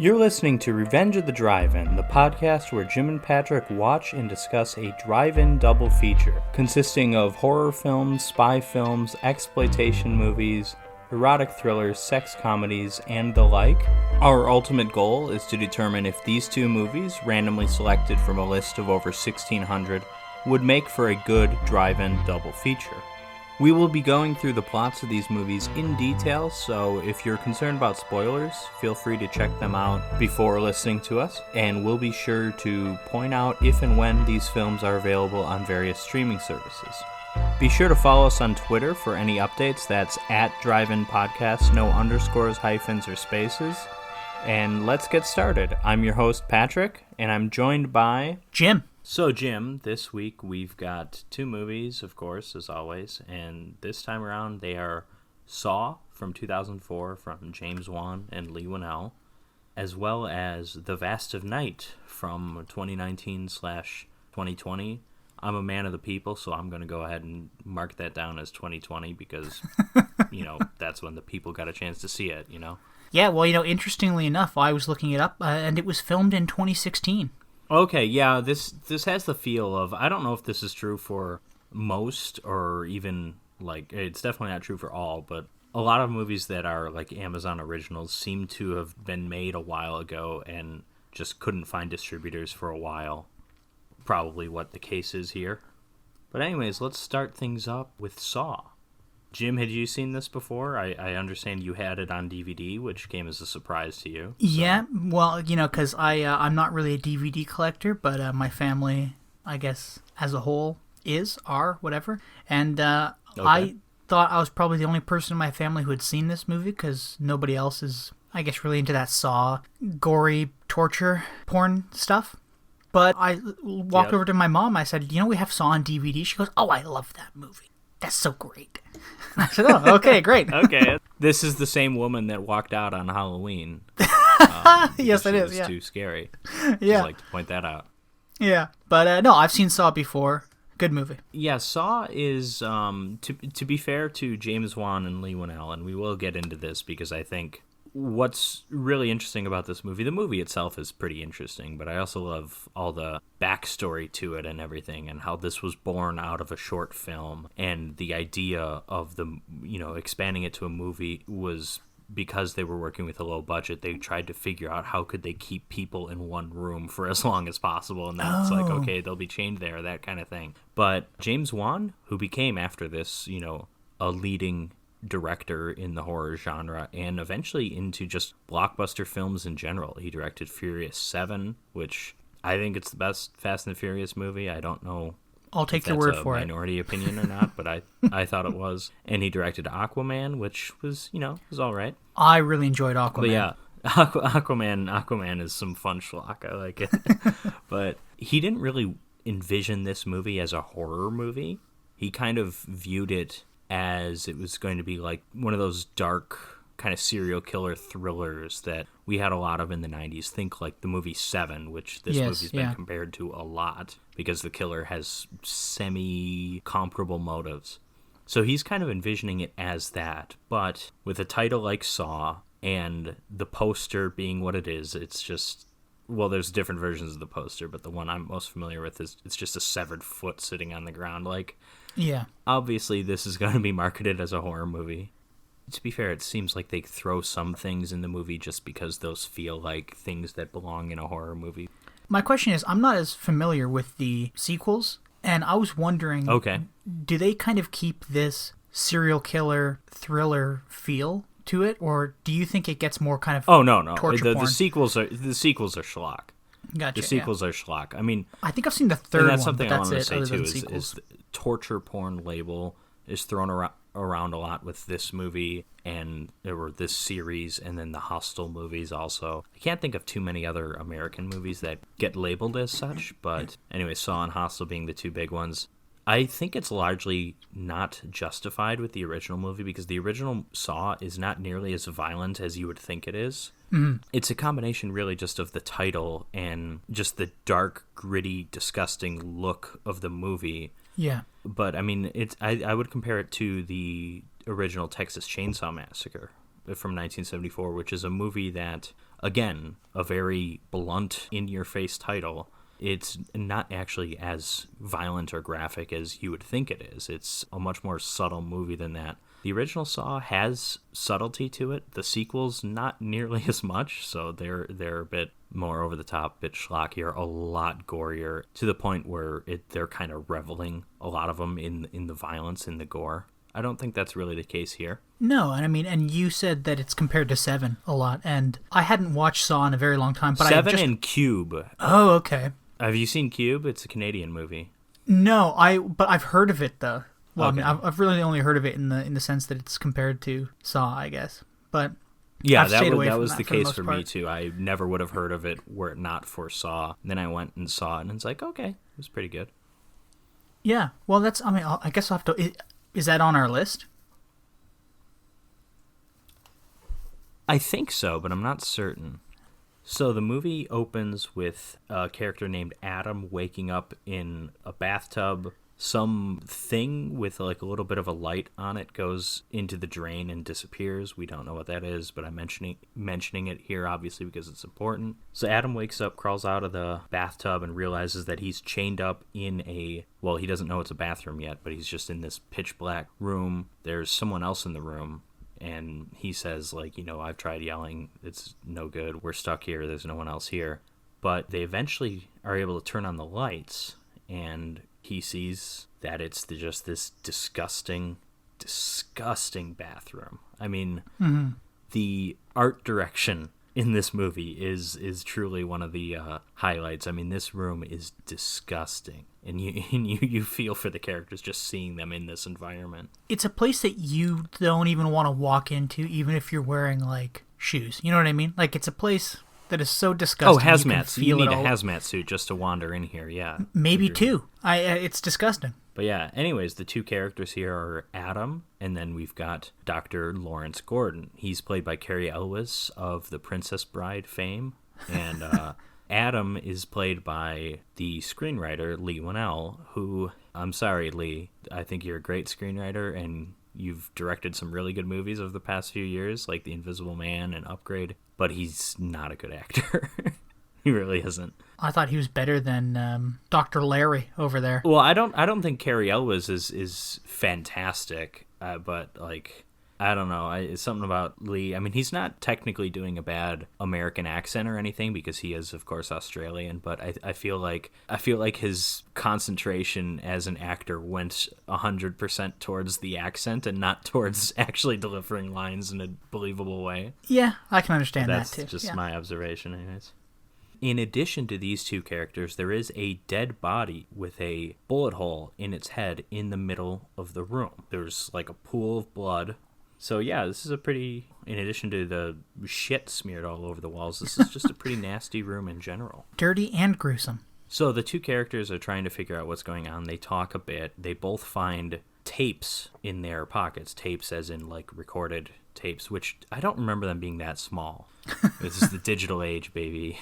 You're listening to Revenge of the Drive-In, the podcast where Jim and Patrick watch and discuss a drive-in double feature, consisting of horror films, spy films, exploitation movies, erotic thrillers, sex comedies, and the like. Our ultimate goal is to determine if these two movies, randomly selected from a list of over 1,600, would make for a good drive-in double feature. We will be going through the plots of these movies in detail, so if you're concerned about spoilers, feel free to check them out before listening to us, and we'll be sure to point out if and when these films are available on various streaming services. Be sure to follow us on Twitter for any updates. That's at Drive-In Podcast, no underscores, hyphens, or spaces. And let's get started. I'm your host, Patrick, and I'm joined by... Jim. So, Jim, this week we've got two movies, of course, as always, and this time around they are Saw from 2004 from James Wan and Leigh Whannell, as well as The Vast of Night from 2019/2020. I'm a man of the people, so I'm going to go ahead and mark that down as 2020 because, that's when the people got a chance to see it, Yeah, well, interestingly enough, I was looking it up, and it was filmed in 2016. Okay, yeah, this has the feel of, I don't know if this is true for most or even, it's definitely not true for all, but a lot of movies that are, Amazon originals seem to have been made a while ago and just couldn't find distributors for a while. Probably what the case is here. But anyways, let's start things up with Saw. Jim, had you seen this before? I understand you had it on DVD, which came as a surprise to you. So. Yeah, well, because I'm not really a DVD collector, but my family, I guess, as a whole, are, whatever. And okay. I thought I was probably the only person in my family who had seen this movie, because nobody else is, I guess, really into that Saw, gory, torture, porn stuff. But I walked over to my mom, I said, we have Saw on DVD? She goes, oh, I love that movie. That's so great. I said, oh, okay, great. Okay. This is the same woman that walked out on Halloween. Yes, it is, yeah. Too scary. Yeah. Just like to point that out. Yeah, but no, I've seen Saw before. Good movie. Yeah, Saw is, to be fair to James Wan and Leigh Whannell, and we will get into this because I think what's really interesting about this movie, the movie itself is pretty interesting, but I also love all the backstory to it and everything, and how this was born out of a short film, and the idea of the, expanding it to a movie was because they were working with a low budget. They tried to figure out how could they keep people in one room for as long as possible, and then it's like, okay, they'll be chained there, that kind of thing. But James Wan, who became after this, a leading director in the horror genre and eventually into just blockbuster films in general. He directed Furious 7, which I think it's the best Fast and the Furious movie. I don't know. I'll take your word for it. Minority opinion or not, but I thought it was. And he directed Aquaman, which was, was all right. I really enjoyed Aquaman. But yeah, Aquaman is some fun schlock. I like it. But he didn't really envision this movie as a horror movie. He kind of viewed it as it was going to be like one of those dark kind of serial killer thrillers that we had a lot of in the 90s. Think like the movie Seven, which this movie's been compared to a lot because the killer has semi-comparable motives. So he's kind of envisioning it as that, but with a title like Saw and the poster being what it is, it's just... Well, there's different versions of the poster, but the one I'm most familiar with is it's just a severed foot sitting on the ground. Yeah. Obviously, this is going to be marketed as a horror movie. To be fair, it seems like they throw some things in the movie just because those feel like things that belong in a horror movie. My question is, I'm not as familiar with the sequels, and I was wondering, do they kind of keep this serial killer thriller feel to it, or do you think it gets more kind of torture porn? The sequels are schlock. Gotcha. The sequels are schlock. I mean, I think I've seen the third one. That's something but I want to say too. Is the torture porn label is thrown around a lot with this movie and this series, and then the Hostel movies also. I can't think of too many other American movies that get labeled as such, but anyway, Saw and Hostel being the two big ones. I think it's largely not justified with the original movie because the original Saw is not nearly as violent as you would think it is. Mm-hmm. It's a combination really just of the title and just the dark, gritty, disgusting look of the movie. Yeah. But I mean, I would compare it to the original Texas Chainsaw Massacre, from 1974, which is a movie that, again, a very blunt, in-your-face title. It's not actually as violent or graphic as you would think it is. It's a much more subtle movie than that. The original Saw has subtlety to it. The sequels, not nearly as much, so they're a bit more over the top, a bit schlockier, a lot gorier, to the point where they're kind of reveling, a lot of them, in the violence, in the gore. I don't think that's really the case here. No, and I mean, and you said that it's compared to Seven a lot, and I hadn't watched Saw in a very long time. But Seven and Cube. Oh, okay. Have you seen Cube? It's a Canadian movie. No, but I've heard of it though. Well, Okay. I mean, I've really only heard of it in the sense that it's compared to Saw, I guess. But yeah, I've that stayed away was from the that case most for part. me too. I never would have heard of it were it not for Saw. And then I went and saw it, and it's like, okay, it was pretty good. Yeah, well, that's. I mean, I guess I'll have to. Is that on our list? I think so, but I'm not certain. So the movie opens with a character named Adam waking up in a bathtub. Something with like a little bit of a light on it goes into the drain and disappears. We don't know what that is, but I'm mentioning it here obviously because it's important. So Adam wakes up, crawls out of the bathtub, and realizes that he's chained up in well, he doesn't know it's a bathroom yet, but he's just in this pitch black room. There's someone else in the room. And he says, like, I've tried yelling. It's no good. We're stuck here. There's no one else here. But they eventually are able to turn on the lights, and he sees that it's just this disgusting, disgusting bathroom. I mean, the art direction in this movie is truly one of the highlights. I mean, this room is disgusting. And you feel for the characters just seeing them in this environment. It's a place that you don't even want to walk into, even if you're wearing like shoes. You know what I mean? Like, it's a place that is so disgusting. Hazmat. You need a all. hazmat suit just to wander in here. Yeah, Maybe two. It's disgusting. But yeah, anyways, the two characters here are Adam, and then we've got Dr. Lawrence Gordon. He's played by Cary Elwes of The Princess Bride fame, and Adam is played by the screenwriter Leigh Whannell, who, I'm sorry, Leigh, I think you're a great screenwriter, and you've directed some really good movies over the past few years, like The Invisible Man and Upgrade, but he's not a good actor. He really isn't. I thought he was better than Dr. Larry over there. Well, I don't think Cary Elwes is fantastic, but like, I don't know. It's something about Leigh. I mean, he's not technically doing a bad American accent or anything because he is, of course, Australian. But I feel like his concentration as an actor went 100% towards the accent and not towards actually delivering lines in a believable way. Yeah, I can understand That's that too. just my observation, anyways. In addition to these two characters, there is a dead body with a bullet hole in its head in the middle of the room. There's like a pool of blood. So yeah, this is in addition to the shit smeared all over the walls, this is just a pretty nasty room in general. Dirty and gruesome. So the two characters are trying to figure out what's going on. They talk a bit. They both find tapes in their pockets. Tapes as in like recorded tapes, which I don't remember them being that small. This is the digital age, baby.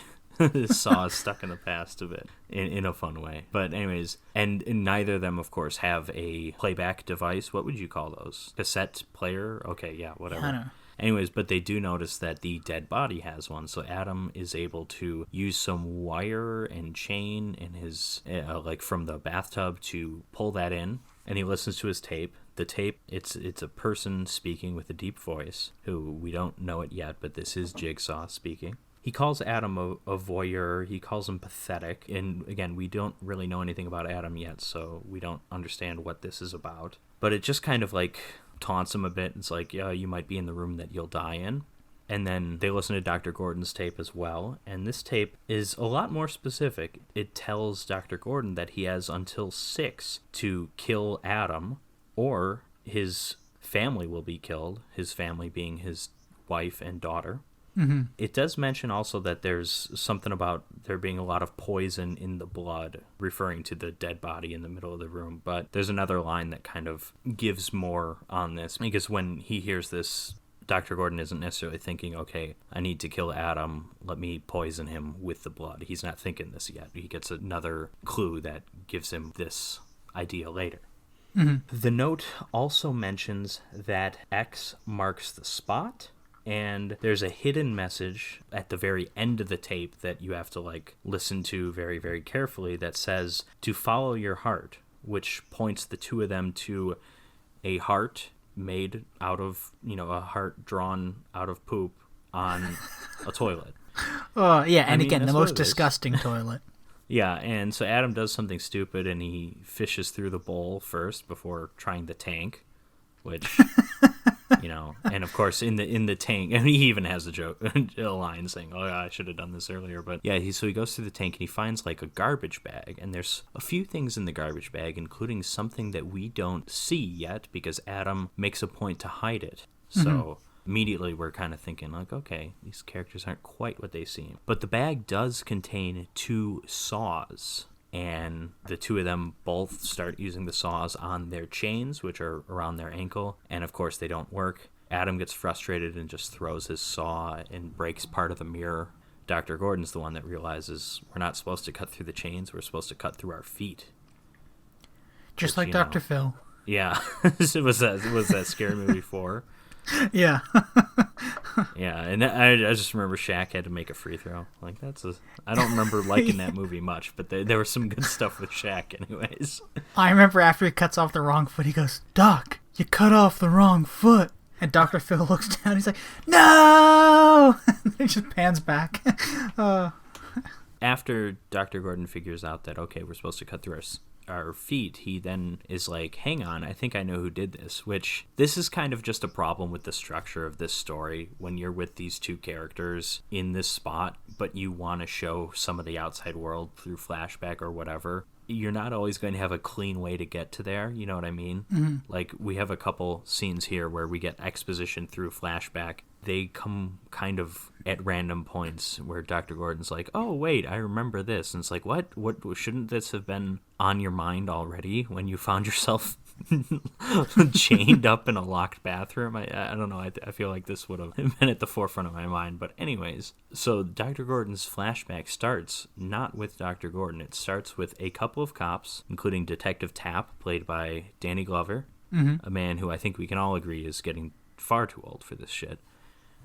Saw is stuck in the past a bit in a fun way. But anyways, and neither of them, of course, have a playback device. What would you call those? Cassette player? Okay, yeah, whatever. I know. Anyways, but they do notice that the dead body has one. So Adam is able to use some wire and chain in his, like from the bathtub to pull that in. And he listens to his tape. The tape, it's a person speaking with a deep voice, who we don't know it yet, but this is Jigsaw speaking. He calls Adam a voyeur. He calls him pathetic. And again, we don't really know anything about Adam yet, so we don't understand what this is about. But it just kind of like taunts him a bit. It's like, yeah, you might be in the room that you'll die in. And then they listen to Dr. Gordon's tape as well. And this tape is a lot more specific. It tells Dr. Gordon that he has until 6 to kill Adam, or his family will be killed, his family being his wife and daughter. Mm-hmm. It does mention also that there's something about there being a lot of poison in the blood, referring to the dead body in the middle of the room. But there's another line that kind of gives more on this, because when he hears this, Dr. Gordon isn't necessarily thinking, okay, I need to kill Adam, let me poison him with the blood. He's not thinking this yet. He gets another clue that gives him this idea later. Mm-hmm. The note also mentions that X marks the spot, And there's a hidden message at the very end of the tape that you have to like listen to very, very carefully that says to follow your heart, which points the two of them to a heart made out of, a heart drawn out of poop on a toilet. Oh, yeah, and again, the most disgusting toilet. Yeah, and so Adam does something stupid and he fishes through the bowl first before trying the tank, which... and of course in the tank, and he even has a line saying, "Oh, yeah, I should have done this earlier." But yeah, so he goes through the tank and he finds like a garbage bag, and there's a few things in the garbage bag, including something that we don't see yet because Adam makes a point to hide it. So immediately we're kind of thinking like, okay, these characters aren't quite what they seem. But the bag does contain 2 saws. And the two of them both start using the saws on their chains, which are around their ankle. And of course, they don't work. Adam gets frustrated and just throws his saw and breaks part of the mirror. Dr. Gordon's the one that realizes we're not supposed to cut through the chains. We're supposed to cut through our feet. Just like Dr. Phil. Yeah. was that Scary Movie 4? Yeah. Yeah, and I just remember Shaq had to make a free throw. Like, I don't remember liking that movie much, but there was some good stuff with Shaq anyways. I remember after he cuts off the wrong foot, he goes, "Doc, you cut off the wrong foot." And Dr. Phil looks down, he's like, "No!" And he just pans back. After Dr. Gordon figures out that, okay, we're supposed to cut through our feet, he then is like, hang on, I think I know who did this, which this is kind of just a problem with the structure of this story when you're with these two characters in this spot, but you want to show some of the outside world through flashback or whatever. You're not always going to have a clean way to get to there, you know what I mean? Mm-hmm. Like, we have a couple scenes here where we get exposition through flashback. They come kind of at random points where Dr. Gordon's like, oh, wait, I remember this. And it's like, what shouldn't this have been on your mind already when you found yourself chained up in a locked bathroom? I don't know. I feel like this would have been at the forefront of my mind. But anyways, so Dr. Gordon's flashback starts not with Dr. Gordon. It starts with a couple of cops, including Detective Tapp, played by Danny Glover, a man who I think we can all agree is getting far too old for this shit.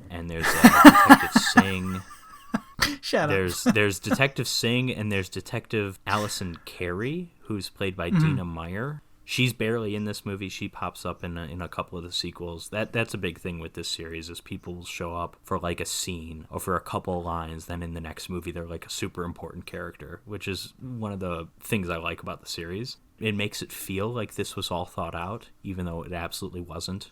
And there's Detective Singh. Shut up. There's Detective Singh and there's Detective Allison Carey, who's played by Dina Meyer. She's barely in this movie. She pops up in a couple of the sequels. That's a big thing with this series is people will show up for like a scene or for a couple of lines. Then in the next movie, they're like a super important character, which is one of the things I like about the series. It makes it feel like this was all thought out, even though it absolutely wasn't.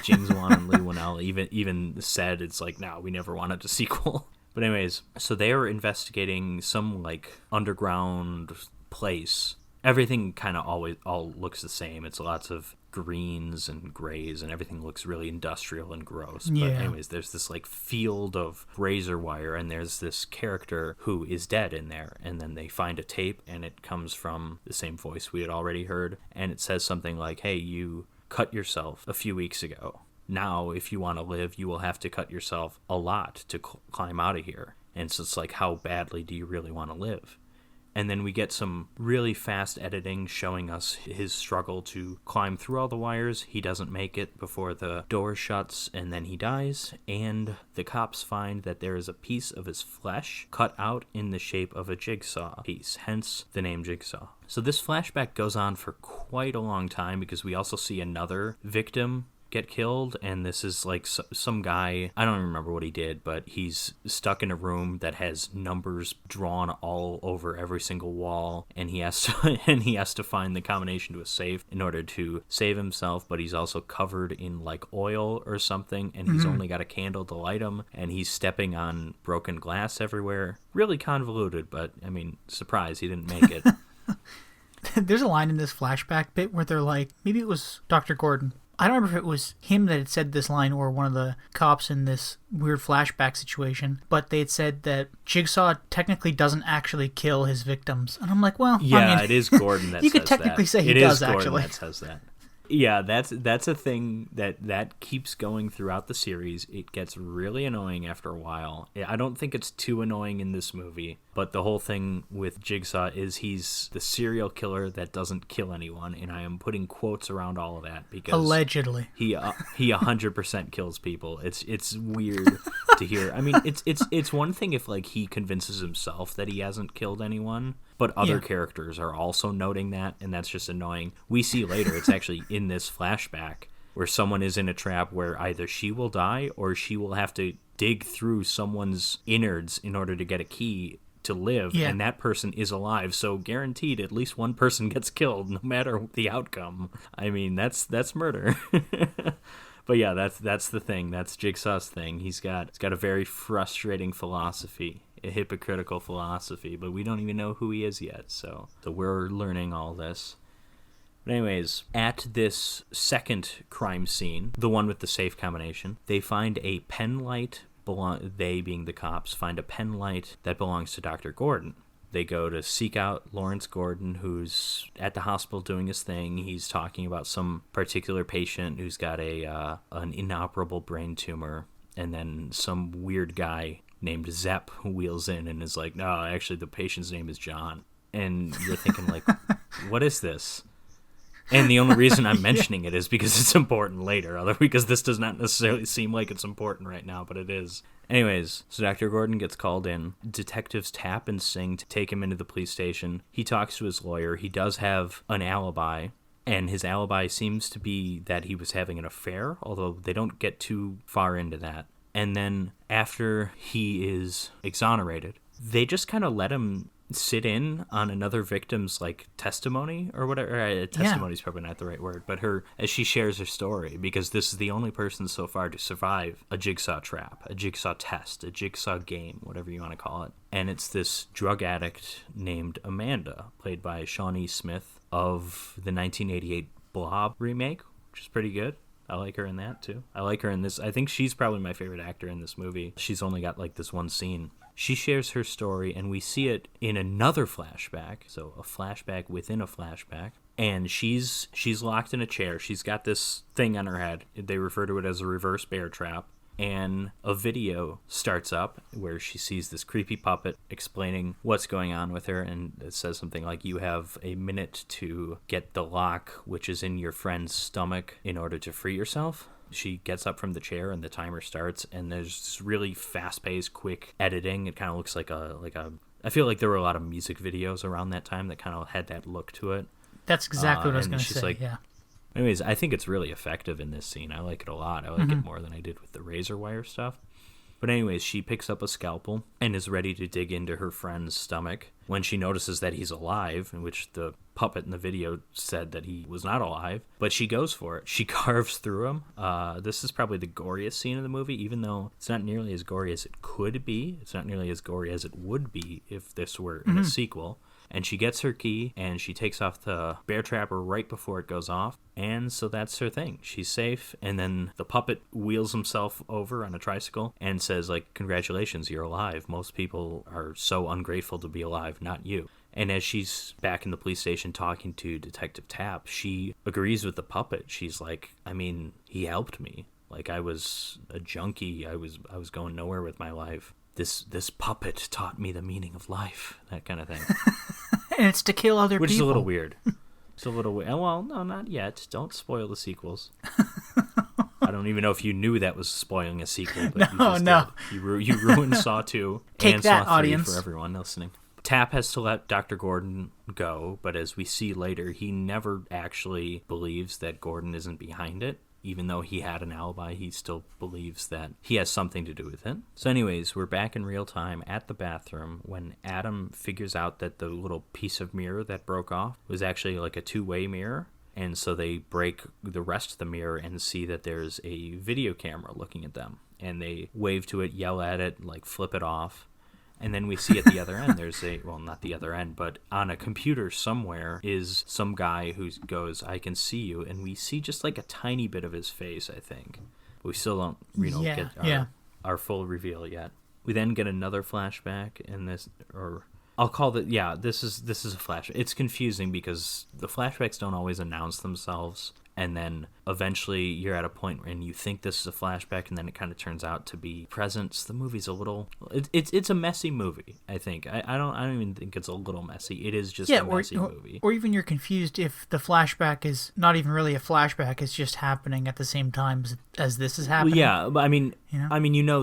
James Wan and Leigh Whannell even said it's like, no, we never wanted a sequel. But anyways, so they are investigating some like underground place. Everything kind of all looks the same. It's lots of greens and grays, and everything looks really industrial and gross. Yeah. But anyways, there's this like field of razor wire, and there's this character who is dead in there. And then they find a tape, and it comes from the same voice we had already heard. And it says something like, hey, you cut yourself a few weeks ago. Now, if you want to live, you will have to cut yourself a lot to climb out of here. And so it's like, how badly do you really want to live? And then we get some really fast editing showing us his struggle to climb through all the wires. He doesn't make it before the door shuts, and then he dies. And the cops find that there is a piece of his flesh cut out in the shape of a jigsaw piece, hence the name Jigsaw. So this flashback goes on for quite a long time because we also see another victim get killed, and this is like some guy, I don't remember what he did, but he's stuck in a room that has numbers drawn all over every single wall, and he has to find the combination to a safe in order to save himself, but he's also covered in like oil or something, and he's only got a candle to light him, and he's stepping on broken glass everywhere. Really convoluted, but I mean, surprise, he didn't make it. There's a line in this flashback bit where they're like, maybe it was Dr. Gordon. I don't remember if it was him that had said this line or one of the cops in this weird flashback situation, but they had said that Jigsaw technically doesn't actually kill his victims. And I'm like, well, yeah, I mean, it is Gordon that says that. You could technically say he does, actually. It is Gordon that says that. Yeah, that's a thing that keeps going throughout the series. It gets really annoying after a while. I don't think it's too annoying in this movie, but the whole thing with Jigsaw is he's the serial killer that doesn't kill anyone, and I am putting quotes around all of that because allegedly he 100% kills people. It's weird to hear. I mean, it's one thing if like he convinces himself that he hasn't killed anyone, but other characters are also noting that, and that's just annoying. We see later, it's actually in this flashback, where someone is in a trap where either she will die or she will have to dig through someone's innards in order to get a key to live, and that person is alive. So guaranteed at least one person gets killed, no matter the outcome. I mean, that's murder. But yeah, that's the thing. That's Jigsaw's thing. He's got a very frustrating philosophy, a hypocritical philosophy, but we don't even know who he is yet. So we're learning all this. But anyways, at this second crime scene, the one with the safe combination, they find a pen light. They, being the cops, find a pen light that belongs to Dr. Gordon. They go to seek out Lawrence Gordon, who's at the hospital doing his thing. He's talking about some particular patient who's got an inoperable brain tumor, and then some weird guy named Zepp wheels in and is like, no, actually the patient's name is John. And you're thinking, like, what is this? And the only reason I'm mentioning it is because it's important later, because this does not necessarily seem like it's important right now, but it is. Anyways, so Dr. Gordon gets called in. Detectives tap and sing to take him into the police station. He talks to his lawyer. He does have an alibi, and his alibi seems to be that he was having an affair, although they don't get too far into that. And then after he is exonerated, they just kind of let him sit in on another victim's like testimony or whatever. Testimony is probably not the right word, but as she shares her story, because this is the only person so far to survive a jigsaw trap, a jigsaw test, a jigsaw game, whatever you want to call it. And it's this drug addict named Amanda, played by Shawnee Smith of the 1988 Blob remake, which is pretty good. I like her in that too. I like her in this. I think she's probably my favorite actor in this movie. She's only got like this one scene. She shares her story, and we see it in another flashback, so a flashback within a flashback, and she's locked in a chair. She's got this thing on her head. They refer to it as a reverse bear trap, and a video starts up where she sees this creepy puppet explaining what's going on with her, and it says something like, you have a minute to get the lock, which is in your friend's stomach, in order to free yourself. She gets up from the chair and the timer starts, and there's this really fast-paced, quick editing. It kind of looks like I feel like there were a lot of music videos around that time that kind of had that look to it. That's exactly what I was going to say, like, yeah. Anyways, I think it's really effective in this scene. I like it a lot. I like it more than I did with the razor wire stuff. But anyways, she picks up a scalpel and is ready to dig into her friend's stomach when she notices that he's alive, in which the puppet in the video said that he was not alive. But she goes for it. She carves through him. This is probably the goriest scene in the movie, even though it's not nearly as gory as it could be. It's not nearly as gory as it would be if this were in a sequel. And she gets her key, and she takes off the bear trapper right before it goes off. And so that's her thing. She's safe. And then the puppet wheels himself over on a tricycle and says, like, congratulations, you're alive. Most people are so ungrateful to be alive, not you. And as she's back in the police station talking to Detective Tapp, she agrees with the puppet. She's like, I mean, he helped me. Like, I was a junkie. I was going nowhere with my life. This puppet taught me the meaning of life, that kind of thing. And it's to kill other people. Which is a little weird. It's a little weird. Well, no, not yet. Don't spoil the sequels. I don't even know if you knew that was spoiling a sequel. But no. You ruined Saw 2 Take and that, Saw 3 audience. for everyone listening. Tapp has to let Dr. Gordon go, but as we see later, he never actually believes that Gordon isn't behind it. Even though he had an alibi, he still believes that he has something to do with it. So anyways, we're back in real time at the bathroom when Adam figures out that the little piece of mirror that broke off was actually like a two-way mirror. And so they break the rest of the mirror and see that there's a video camera looking at them. And they wave to it, yell at it, like flip it off. And then we see at the other end, there's not the other end, but on a computer somewhere is some guy who goes, I can see you. And we see just like a tiny bit of his face, I think. We still don't, get our full reveal yet. We then get another flashback in this, or I'll call it, this is a flashback. It's confusing because the flashbacks don't always announce themselves and then eventually you're at a point and you think this is a flashback, and then it kind of turns out to be present. So the movie's a little, it's a messy movie, I think. I don't even think it's a little messy. It is just a messy movie. Or even you're confused if the flashback is not even really a flashback, it's just happening at the same time as this is happening. Well, yeah, but I mean,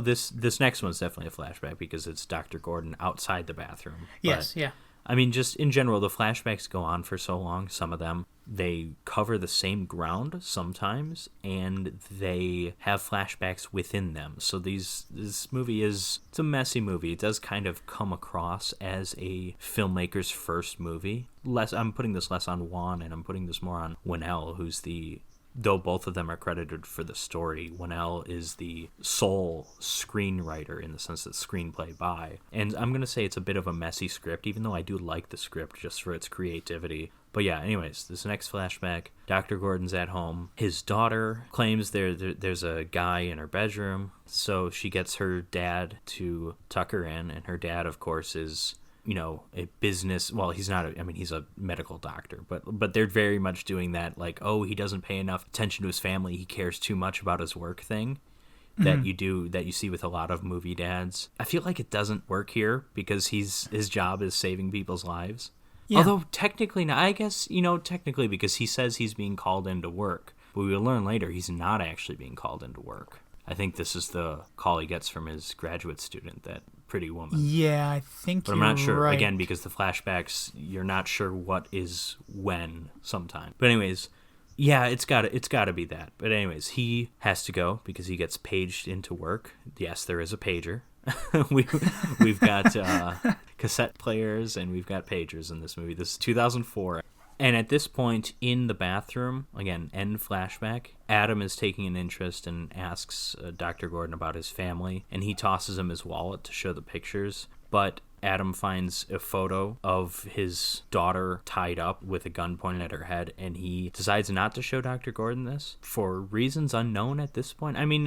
this next one's definitely a flashback because it's Dr. Gordon outside the bathroom. Yes, yeah. I mean, just in general, the flashbacks go on for so long. Some of them, they cover the same ground sometimes, and they have flashbacks within them. So this movie it's a messy movie. It does kind of come across as a filmmaker's first movie. I'm putting this less on Wan, and I'm putting this more on Whannell, who's though both of them are credited for the story, Whannell is the sole screenwriter in the sense that screenplay by. And I'm going to say it's a bit of a messy script, even though I do like the script just for its creativity. But yeah, anyways, this next flashback, Dr. Gordon's at home. His daughter claims there's a guy in her bedroom, so she gets her dad to tuck her in, and her dad, of course, is a business. Well, he's not. He's a medical doctor, but they're very much doing that. Like, oh, he doesn't pay enough attention to his family. He cares too much about his work thing that you see with a lot of movie dads. I feel like it doesn't work here because his job is saving people's lives. Yeah. Although technically, I guess technically because he says he's being called into work, but we will learn later he's not actually being called into work. I think this is the call he gets from his graduate student, that pretty woman. Yeah, I think but I'm not sure, right. Again, because the flashbacks, you're not sure what is when sometimes. But anyways, yeah, it's gotta be that. But anyways, he has to go because he gets paged into work. Yes, there is a pager. We've got cassette players and we've got pagers in this movie. This is 2004. And at this point in the bathroom, again, end flashback, Adam is taking an interest and asks Dr. Gordon about his family, and he tosses him his wallet to show the pictures. But Adam finds a photo of his daughter tied up with a gun pointed at her head, and he decides not to show Dr. Gordon this for reasons unknown at this point. I mean,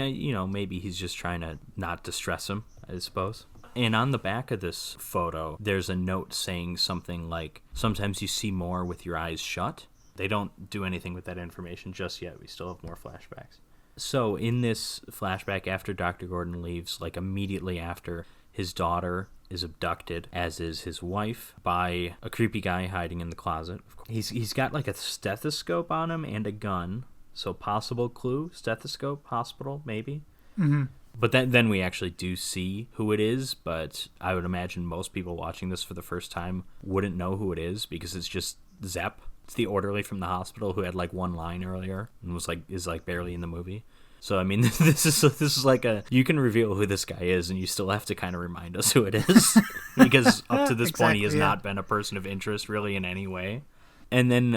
maybe he's just trying to not distress him, I suppose. And on the back of this photo, there's a note saying something like, sometimes you see more with your eyes shut. They don't do anything with that information just yet. We still have more flashbacks. So in this flashback, after Dr. Gordon leaves, like immediately after, his daughter is abducted, as is his wife, by a creepy guy hiding in the closet. He's got like a stethoscope on him and a gun. So possible clue, stethoscope, hospital, maybe. Mm-hmm. But then we actually do see who it is, but I would imagine most people watching this for the first time wouldn't know who it is because it's just Zepp. It's the orderly from the hospital who had like one line earlier and is barely in the movie. So I mean, this is like you can reveal who this guy is, and you still have to kind of remind us who it is because up to this point he has not been a person of interest really in any way. And then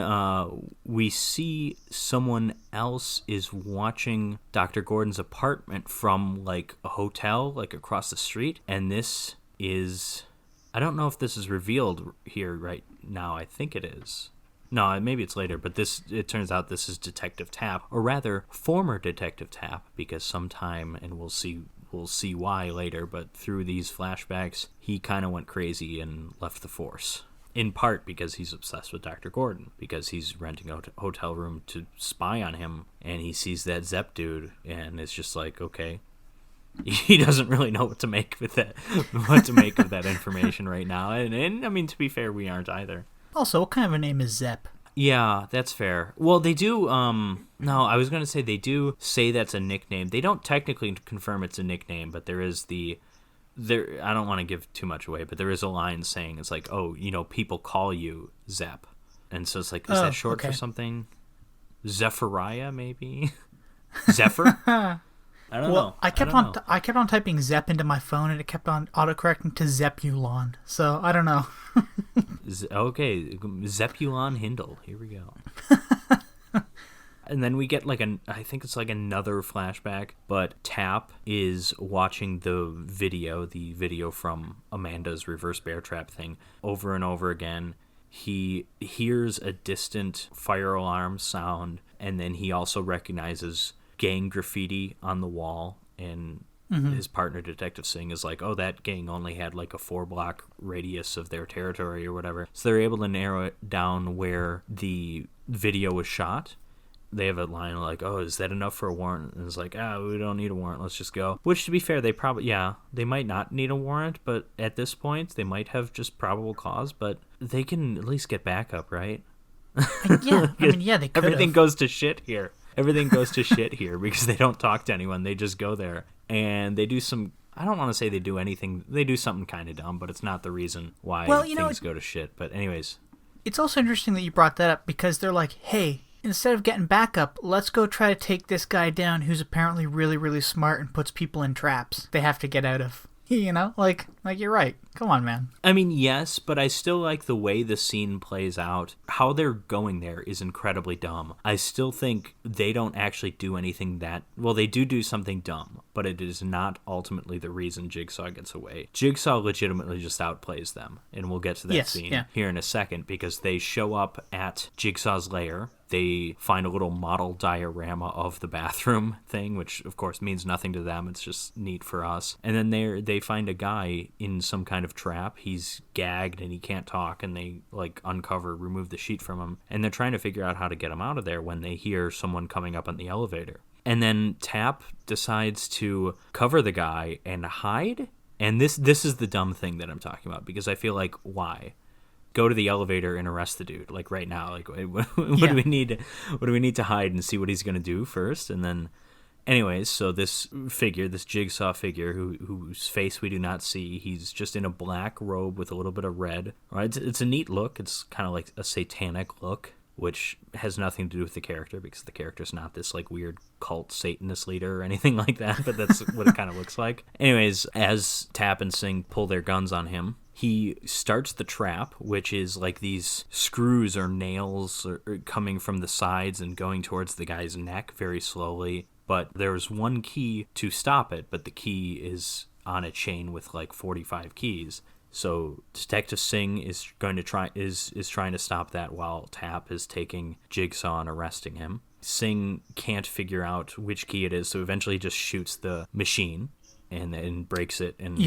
we see someone else is watching Dr. Gordon's apartment from, like, a hotel, like, across the street. And this is... I don't know if this is revealed here right now. I think it is. No, maybe it's later. But it turns out this is Detective Tapp. Or rather, former Detective Tapp. Because sometime, and we'll see why later, but through these flashbacks, he kind of went crazy and left the force. In part because he's obsessed with Dr. Gordon, because he's renting a hotel room to spy on him, and he sees that Zepp dude, and it's just like, okay. He doesn't really know what to make of that information right now. And I mean, to be fair, we aren't either. Also, what kind of a name is Zepp? Yeah, that's fair. Well, they do, no, I was going to say they do say that's a nickname. They don't technically confirm it's a nickname, but there is I don't want to give too much away, but there is a line saying it's like, oh, people call you Zepp. And so it's like, is that short for something? Zephaniah, maybe? Zephyr? I don't know. I kept on typing Zepp into my phone, and it kept on autocorrecting to Zepulon. So I don't know. Okay, Zepulon Hindle. Here we go. And then we get I think it's like another flashback, but Tapp is watching the video from Amanda's reverse bear trap thing over and over again. He hears a distant fire alarm sound, and then he also recognizes gang graffiti on the wall, and his partner, Detective Singh, is like, oh, that gang only had like a 4-block radius of their territory or whatever. So they're able to narrow it down where the video was shot. they have a line like, oh, is that enough for a warrant? And it's like, we don't need a warrant. Let's just go. Which, to be fair, they might not need a warrant, but at this point, they might have just probable cause, but they can at least get backup, right? Yeah, they could. Everything goes to shit here. Everything goes to shit here because they don't talk to anyone. They just go there, and they do some... I don't want to say they do anything. They do something kind of dumb, but it's not the reason why things go to shit. But anyways. It's also interesting that you brought that up because they're like, hey, instead of getting backup, let's go try to take this guy down who's apparently really, really smart and puts people in traps they have to get out of. You know? Like you're right. Come on, man. I mean, yes, but I still like the way the scene plays out. How they're going there is incredibly dumb. I still think they don't actually do anything that... Well, they do something dumb, but it is not ultimately the reason Jigsaw gets away. Jigsaw legitimately just outplays them, and we'll get to that scene here in a second, because they show up at Jigsaw's lair. They find a little model diorama of the bathroom thing, which of course means nothing to them. It's just neat for us. And then they find a guy in some kind of trap. He's gagged and he can't talk, and they remove the sheet from him. And they're trying to figure out how to get him out of there when they hear someone coming up on the elevator. And then Tap decides to cover the guy and hide. And this is the dumb thing that I'm talking about, because I feel like, why? Go to the elevator and arrest the dude, like right now. Like, what do we need? What do we need to hide and see what he's gonna do first? And then, anyways, so this Jigsaw figure, whose face we do not see, he's just in a black robe with a little bit of red. Right? It's a neat look. It's kind of like a satanic look, which has nothing to do with the character, because the character's not this like weird cult Satanist leader or anything like that. But that's what it kind of looks like. Anyways, as Tap and Sing pull their guns on him, he starts the trap, which is like these screws or nails coming from the sides and going towards the guy's neck very slowly. But there's one key to stop it, but the key is on a chain with like 45 keys. So Detective Sing is trying to stop that while Tap is taking Jigsaw and arresting him. Sing can't figure out which key it is, so eventually he just shoots the machine and then breaks it. And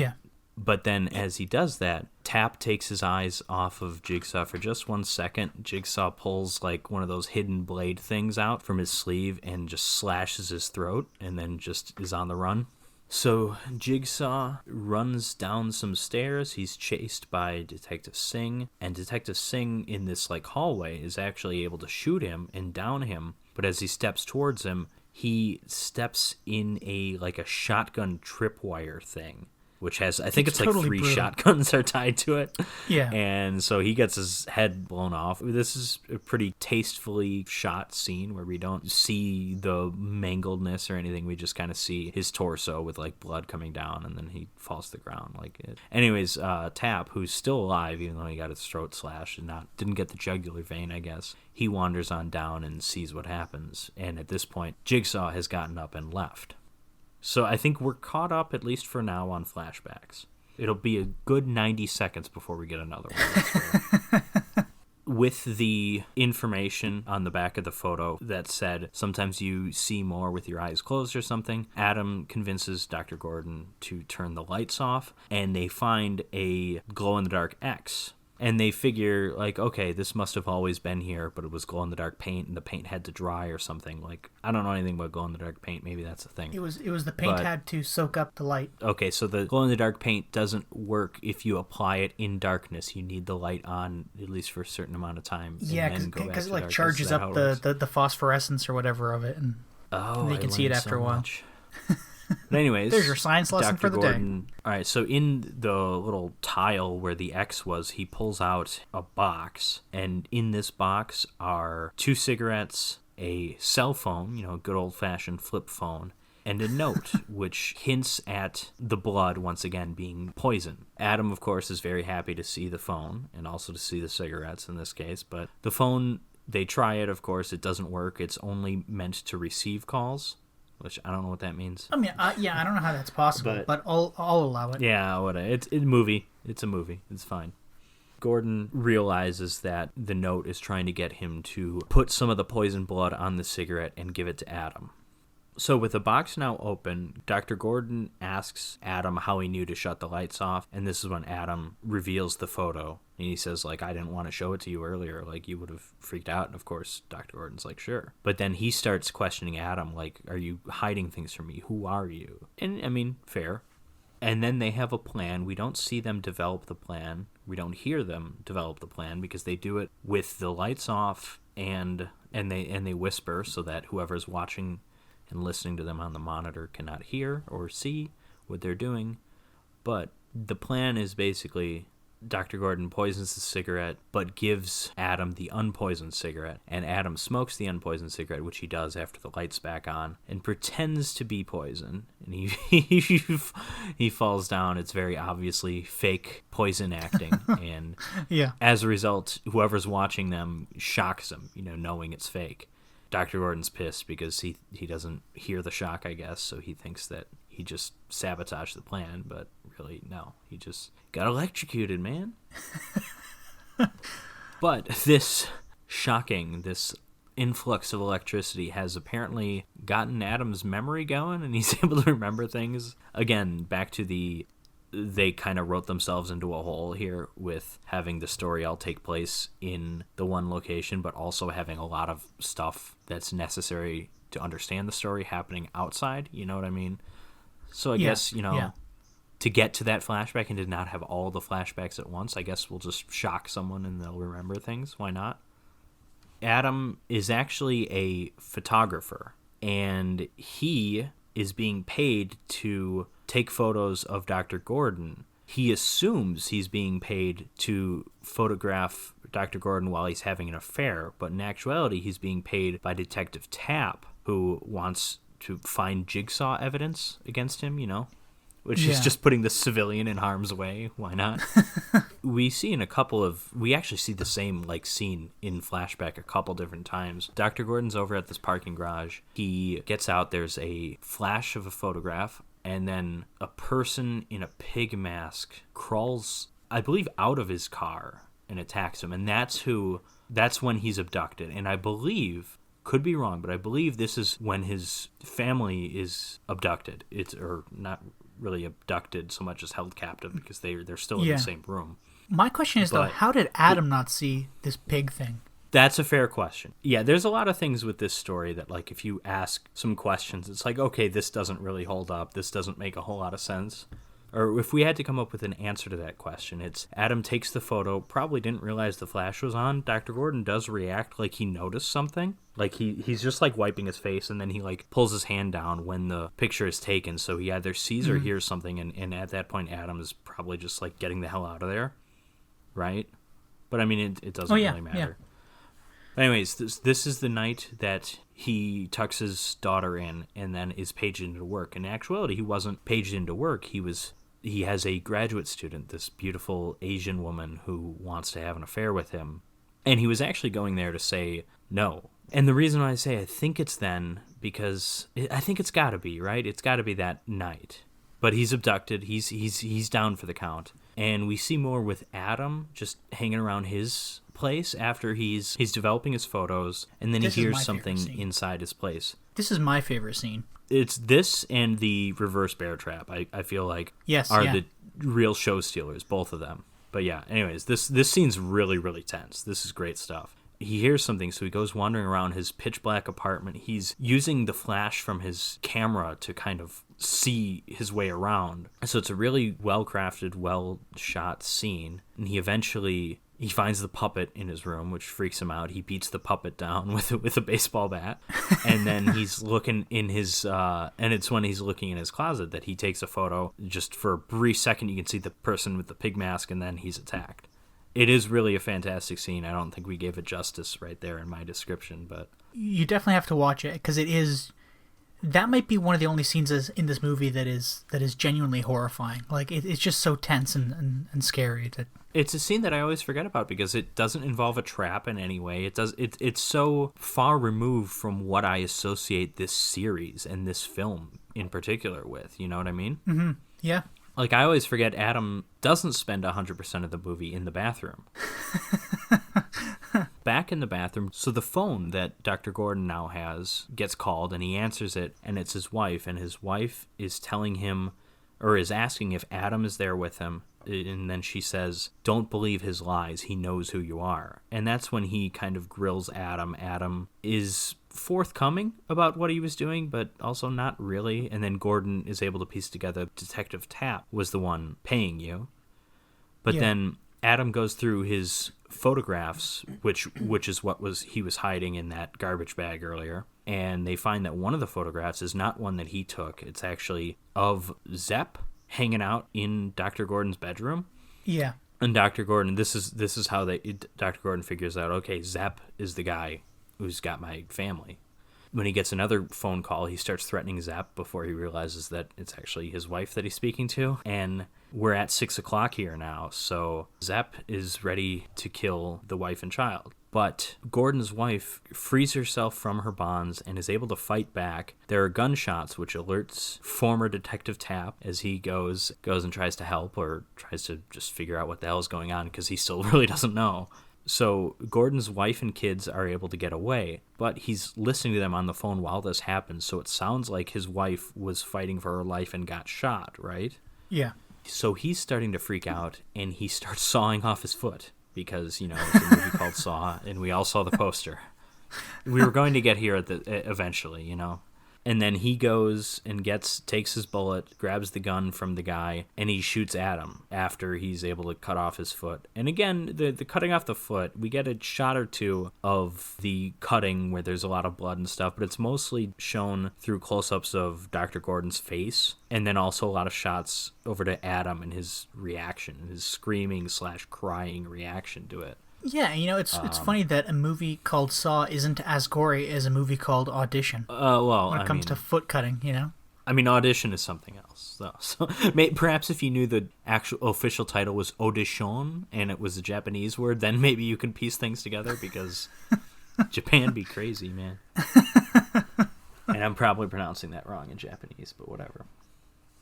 But then as he does that, Tap takes his eyes off of Jigsaw for just 1 second. Jigsaw pulls like one of those hidden blade things out from his sleeve and just slashes his throat, and then just is on the run. So Jigsaw runs down some stairs. He's chased by Detective Sing, and Detective Sing in this like hallway is actually able to shoot him and down him. But as he steps towards him, he steps in a shotgun tripwire thing, which has, I think it's like totally 3 brutal. Shotguns are tied to it. Yeah. And so he gets his head blown off. This is a pretty tastefully shot scene where we don't see the mangledness or anything. We just kind of see his torso with like blood coming down, and then he falls to the ground. Anyways, Tap, who's still alive, even though he got his throat slashed and didn't get the jugular vein, I guess, he wanders on down and sees what happens. And at this point, Jigsaw has gotten up and left. So I think we're caught up, at least for now, on flashbacks. It'll be a good 90 seconds before we get another one. With the information on the back of the photo that said, sometimes you see more with your eyes closed or something, Adam convinces Dr. Gordon to turn the lights off, and they find a glow-in-the-dark X. And they figure, like, okay, this must have always been here, but it was glow-in-the-dark paint, and the paint had to dry or something. Like, I don't know anything about glow-in-the-dark paint. Maybe that's a thing. It was the paint had to soak up the light. Okay, so the glow-in-the-dark paint doesn't work if you apply it in darkness. You need the light on, at least for a certain amount of time. Yeah, because it, like, charges up the phosphorescence or whatever of it, and you can see it after a while. But anyways, there's your science lesson Dr. for the Gordon, day. All right, so in the little tile where the X was, he pulls out a box, and in this box are 2 cigarettes, a cell phone, a good old-fashioned flip phone, and a note which hints at the blood once again being poison. Adam, of course, is very happy to see the phone and also to see the cigarettes in this case, but the phone, they try it, of course, it doesn't work. It's only meant to receive calls, which I don't know what that means. I mean, I don't know how that's possible, but I'll allow it. Yeah, whatever. It's a movie. It's a movie. It's fine. Gordon realizes that the note is trying to get him to put some of the poison blood on the cigarette and give it to Adam. So with the box now open, Dr. Gordon asks Adam how he knew to shut the lights off, and this is when Adam reveals the photo. And he says, like, I didn't want to show it to you earlier. Like, you would have freaked out. And, of course, Dr. Gordon's like, sure. But then he starts questioning Adam, like, are you hiding things from me? Who are you? And, I mean, fair. And then they have a plan. We don't see them develop the plan. We don't hear them develop the plan because they do it with the lights off and they whisper so that whoever's watching and listening to them on the monitor cannot hear or see what they're doing. But the plan is basically Dr. Gordon poisons the cigarette but gives Adam the unpoisoned cigarette, and Adam smokes the unpoisoned cigarette, which he does after the light's back on, and pretends to be poison, and he falls down. It's very obviously fake poison acting, and yeah. As a result, whoever's watching them shocks him, knowing it's fake. Dr. Gordon's pissed because he doesn't hear the shock, I guess, so he thinks that he just sabotaged the plan, but really, no. He just got electrocuted, man. But this influx of electricity has apparently gotten Adam's memory going, and he's able to remember things. Again, back to they kind of wrote themselves into a hole here with having the story all take place in the one location, but also having a lot of stuff that's necessary to understand the story happening outside. You know what I mean? So I guess, to get to that flashback and to not have all the flashbacks at once, I guess we'll just shock someone and they'll remember things. Why not? Adam is actually a photographer, and he is being paid to take photos of Dr. Gordon. He assumes he's being paid to photograph Dr. Gordon while he's having an affair, but in actuality, he's being paid by Detective Tapp, who wants to find jigsaw evidence against him, which is just putting the civilian in harm's way. Why not? We actually see the same scene in flashback a couple different times. Dr. Gordon's over at this parking garage. He gets out, there's a flash of a photograph, and then a person in a pig mask crawls, I believe, out of his car and attacks him. And that's when he's abducted. And I believe, could be wrong, but I believe this is when his family is abducted. Or not really abducted so much as held captive, because they're still in the same room. My question is, though, how did Adam not see this pig thing? That's a fair question. Yeah, there's a lot of things with this story that, if you ask some questions, it's like, okay, this doesn't really hold up. This doesn't make a whole lot of sense. Or if we had to come up with an answer to that question, it's Adam takes the photo, probably didn't realize the flash was on. Dr. Gordon does react like he noticed something. He's just wiping his face, and then he pulls his hand down when the picture is taken. So he either sees or hears something, and at that point Adam is probably just getting the hell out of there. Right? But I mean, it doesn't really matter. Yeah. Anyways, this is the night that he tucks his daughter in and then is paged into work. In actuality, he wasn't paged into work. He has a graduate student, this beautiful Asian woman who wants to have an affair with him. And he was actually going there to say no. And the reason why I say I think it's then, because I think it's got to be, right? It's got to be that night. But he's abducted. He's down for the count. And we see more with Adam just hanging around his place after he's developing his photos, and then he hears something inside his place. This is my favorite scene. It's this and the reverse bear trap, I feel like, the real show stealers, both of them. But yeah, anyways, this scene's really, really tense. This is great stuff. He hears something, so he goes wandering around his pitch black apartment. He's using the flash from his camera to kind of see his way around. So it's a really well-crafted, well-shot scene. And he finds the puppet in his room, which freaks him out. He beats the puppet down with a baseball bat. And then he's looking in his, and it's when he's looking in his closet that he takes a photo. Just for a brief second, you can see the person with the pig mask, and then he's attacked. It is really a fantastic scene. I don't think we gave it justice right there in my description, but you definitely have to watch it, because that might be one of the only scenes in this movie that is genuinely horrifying. It's just so tense and scary. It's a scene that I always forget about because it doesn't involve a trap in any way. It's so far removed from what I associate this series and this film in particular with. You know what I mean? Mm-hmm. Yeah. I always forget Adam doesn't spend 100% of the movie in the bathroom. Back back in the bathroom. So the phone that Dr. Gordon now has gets called, and he answers it, and it's his wife. And his wife is telling him, or is asking if Adam is there with him. And then she says, don't believe his lies. He knows who you are. And that's when he kind of grills Adam. Adam is forthcoming about what he was doing, but also not really. And then Gordon is able to piece together Detective Tapp was the one paying you. But then Adam goes through his photographs, which is what he was hiding in that garbage bag earlier. And they find that one of the photographs is not one that he took. It's actually of Zepp hanging out in Dr. Gordon's bedroom. Yeah. And Dr. Gordon, this is how Dr. Gordon figures out, okay, Zepp is the guy who's got my family. When he gets another phone call, he starts threatening Zepp before he realizes that it's actually his wife that he's speaking to. And we're at 6 o'clock here now, so Zepp is ready to kill the wife and child. But Gordon's wife frees herself from her bonds and is able to fight back. There are gunshots, which alerts former Detective Tapp as he goes and tries to help, or tries to just figure out what the hell is going on, because he still really doesn't know. So Gordon's wife and kids are able to get away, but he's listening to them on the phone while this happens, so it sounds like his wife was fighting for her life and got shot, right? Yeah. So he's starting to freak out, and he starts sawing off his foot. Because, it's a movie called Saw, and we all saw the poster. We were going to get here eventually, And then he goes and takes his bullet, grabs the gun from the guy, and he shoots Adam after he's able to cut off his foot. And again, the cutting off the foot, we get a shot or two of the cutting where there's a lot of blood and stuff, but it's mostly shown through close-ups of Dr. Gordon's face, and then also a lot of shots over to Adam and his reaction, his screaming/crying reaction to it. Yeah, it's funny that a movie called Saw isn't as gory as a movie called Audition. When it comes to foot cutting, I mean, Audition is something else, though. So perhaps if you knew the actual official title was Audition and it was a Japanese word, then maybe you can piece things together, because Japan be crazy, man. And I'm probably pronouncing that wrong in Japanese, but whatever.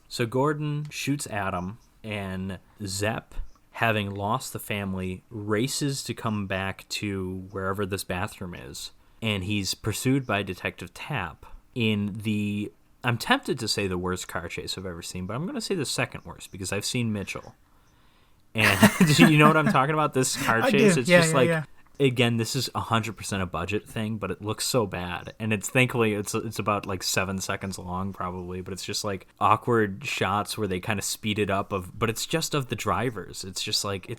So Gordon shoots Adam, and Zepp, having lost the family, races to come back to wherever this bathroom is. And he's pursued by Detective Tapp in I'm tempted to say the worst car chase I've ever seen, but I'm going to say the second worst, because I've seen Mitchell. And do you know what I'm talking about? This car chase? It's just again, this is 100% a budget thing, but it looks so bad. And thankfully it's about like 7 seconds long probably, but it's just like awkward shots where they kind of speed it up but it's just of the drivers. It's just like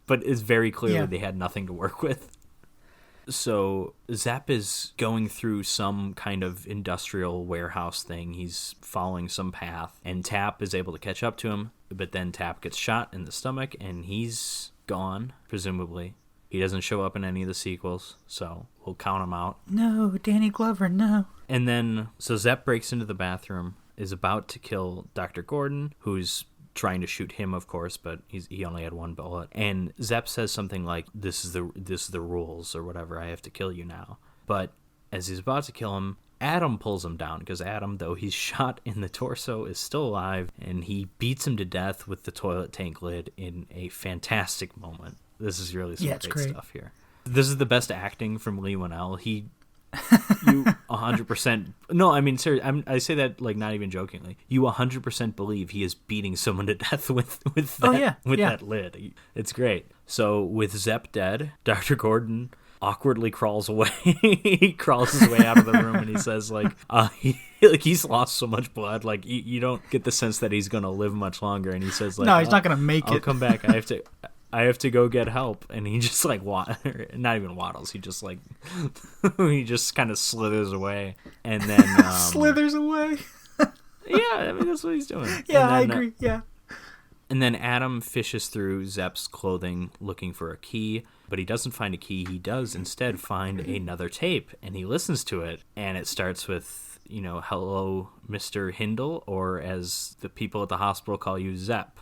but it's very clearly they had nothing to work with. So Zepp is going through some kind of industrial warehouse thing. He's following some path, and Tapp is able to catch up to him, but then Tapp gets shot in the stomach and he's gone, presumably. He doesn't show up in any of the sequels, so we'll count him out. No, Danny Glover, no. And then, so Zepp breaks into the bathroom, is about to kill Dr. Gordon, who's trying to shoot him, of course, but he only had one bullet. And Zepp says something like, this is the rules, or whatever, I have to kill you now. But as he's about to kill him, Adam pulls him down, because Adam, though he's shot in the torso, is still alive, and he beats him to death with the toilet tank lid in a fantastic moment. This is really some great stuff here. This is the best acting from Leigh Whannell. You 100%. No, I mean, seriously, I say that like not even jokingly. You 100% believe he is beating someone to death with that lid. It's great. So with Zepp dead, Dr. Gordon awkwardly crawls away. He crawls his way out of the room, and he says he's lost so much blood. Like you don't get the sense that he's gonna live much longer. And he says no, he's not gonna make it. I'll come back. I have to go get help. And he just like not even waddles. He just like he just kind of slithers away, and then slithers away. Yeah, I mean that's what he's doing. Yeah, I agree. Yeah. And then Adam fishes through Zepp's clothing looking for a key, but he doesn't find a key. He does instead find another tape, and he listens to it, and it starts with, hello, Mr. Hindle, or as the people at the hospital call you, Zepp.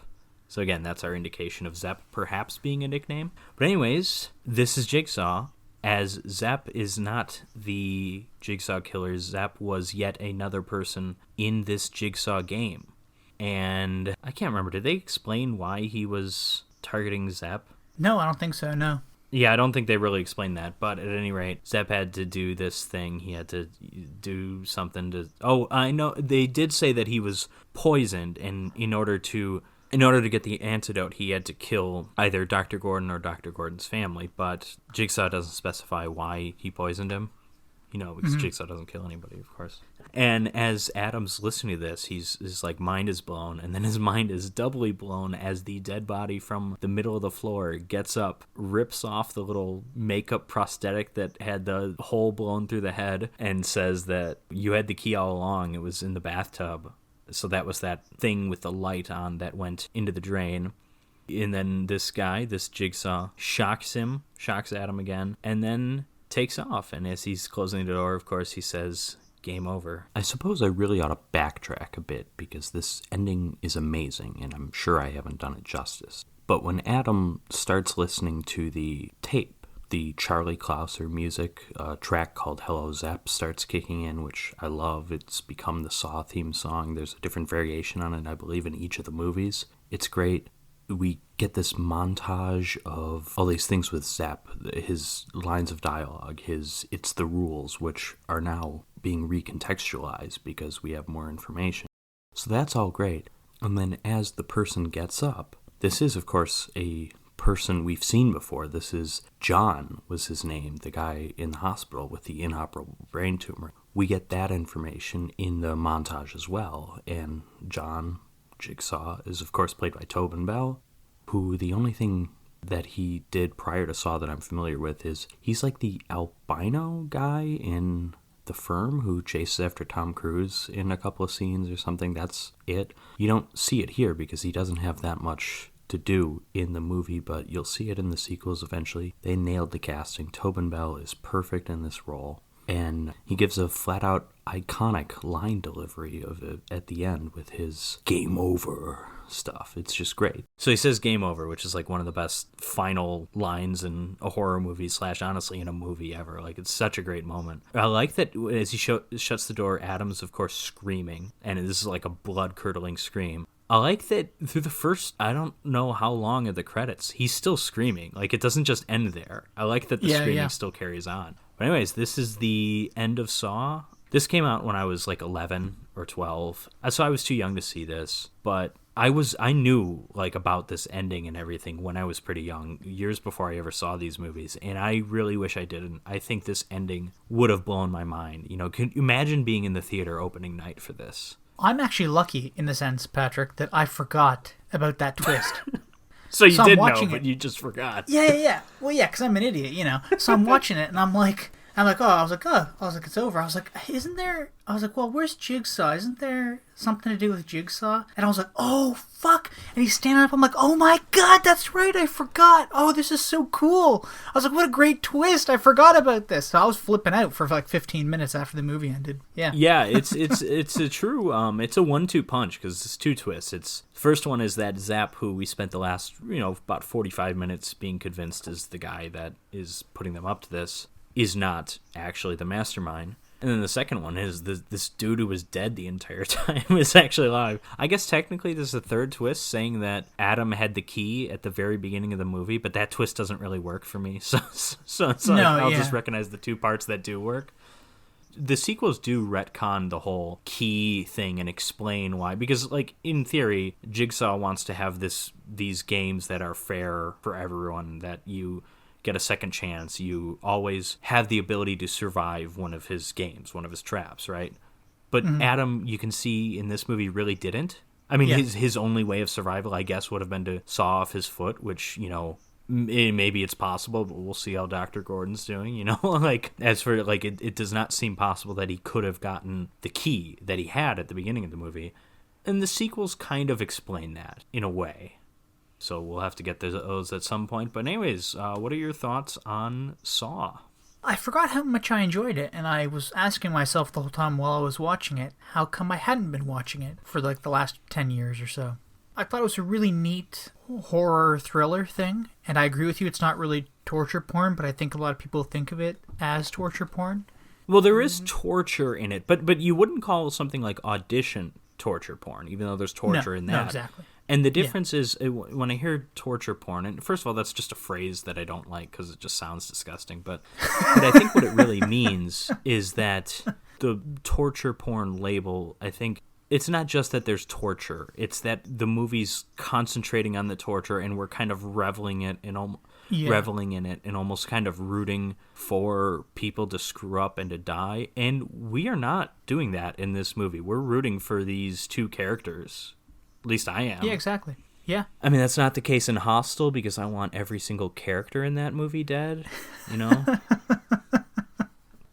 So again, that's our indication of Zepp perhaps being a nickname. But anyways, this is Jigsaw. As Zepp is not the Jigsaw killer, Zepp was yet another person in this Jigsaw game. And I can't remember, did they explain why he was targeting Zepp? No, I don't think so, no. Yeah, I don't think they really explained that, but at any rate, Zep had to do this thing. He had to do something to... Oh, I know, they did say that he was poisoned, and in order to get the antidote, he had to kill either Dr. Gordon or Dr. Gordon's family, but Jigsaw doesn't specify why he poisoned him. Because Jigsaw doesn't kill anybody, of course. And as Adam's listening to this, his like mind is blown, and then his mind is doubly blown as the dead body from the middle of the floor gets up, rips off the little makeup prosthetic that had the hole blown through the head, and says that you had the key all along. It was in the bathtub. So that was that thing with the light on that went into the drain. And then this Jigsaw, shocks Adam again, and then takes off. And as he's closing the door, of course, he says, "Game over." I suppose I really ought to backtrack a bit, because this ending is amazing, and I'm sure I haven't done it justice. But when Adam starts listening to the tape, the Charlie Clouser music, a track called Hello Zep starts kicking in, which I love. It's become the Saw theme song. There's a different variation on it, I believe, in each of the movies. It's great. We get this montage of all these things with Zep, his lines of dialogue, his "it's the rules," which are now being recontextualized because we have more information. So that's all great. And then as the person gets up, this is, of course, a person we've seen before. This is John, was his name, the guy in the hospital with the inoperable brain tumor. We get that information in the montage as well. And John, Jigsaw, is of course played by Tobin Bell, who the only thing that he did prior to Saw that I'm familiar with is he's like the albino guy in The Firm who chases after Tom Cruise in a couple of scenes or something. That's it. You don't see it here because he doesn't have that much to do in the movie, but you'll see it in the sequels eventually. They nailed the casting. Tobin Bell is perfect in this role. And he gives a flat-out iconic line delivery of it at the end with his "game over" stuff. It's just great. So he says "game over," which is like one of the best final lines in a horror movie / honestly in a movie ever. Like, it's such a great moment. I like that as he shuts the door, Adam's of course screaming, and this is like a blood-curdling scream. I like that through the first, I don't know how long of the credits, he's still screaming. Like, it doesn't just end there. I like that the screaming still carries on. But anyways, this is the end of Saw. This came out when I was like 11 or 12. So I was too young to see this, but I knew like about this ending and everything when I was pretty young, years before I ever saw these movies, and I really wish I didn't. I think this ending would have blown my mind. Can you imagine being in the theater opening night for this? I'm actually lucky in the sense, Patrick, that I forgot about that twist. So you did know, but you just forgot. Yeah. Well, yeah, because I'm an idiot, So I'm watching it, and I was like, it's over. I was like, well, where's Jigsaw? Isn't there something to do with Jigsaw? And I was like, oh, fuck. And he's standing up. I'm like, oh my God, that's right. I forgot. Oh, this is so cool. I was like, what a great twist. I forgot about this. So I was flipping out for like 15 minutes after the movie ended. Yeah. Yeah, it's a true, it's a 1-2 punch because it's two twists. First one is that Zap, who we spent the last, about 45 minutes being convinced is the guy that is putting them up to this, is not actually the mastermind. And then the second one is this dude who was dead the entire time is actually alive. I guess technically there's a third twist saying that Adam had the key at the very beginning of the movie, but that twist doesn't really work for me. So I'll just recognize the two parts that do work. The sequels do retcon the whole key thing and explain why. Because, like, in theory, Jigsaw wants to have these games that are fair for everyone, that you get a second chance, you always have the ability to survive one of his games, one of his traps, right? But Adam, you can see in this movie, really didn't. I mean, his only way of survival, I guess, would have been to saw off his foot, which, maybe it's possible, but we'll see how Dr. Gordon's doing, Like, as for, like, it does not seem possible that he could have gotten the key that he had at the beginning of the movie. And the sequels kind of explain that, in a way. So we'll have to get those at some point. But anyways, what are your thoughts on Saw? I forgot how much I enjoyed it, and I was asking myself the whole time while I was watching it, how come I hadn't been watching it for like the last 10 years or so. I thought it was a really neat horror thriller thing, and I agree with you, it's not really torture porn, but I think a lot of people think of it as torture porn. Well, there is torture in it, but you wouldn't call something like Audition torture porn, even though there's torture in that. No, exactly. And the difference is when I hear torture porn, and first of all, that's just a phrase that I don't like because it just sounds disgusting. But I think what it really means is that the torture porn label, I think it's not just that there's torture. It's that the movie's concentrating on the torture and we're kind of reveling in it and almost kind of rooting for people to screw up and to die. And we are not doing that in this movie. We're rooting for these two characters. At least I am. Yeah, exactly. Yeah. I mean, that's not the case in Hostel because I want every single character in that movie dead, you know?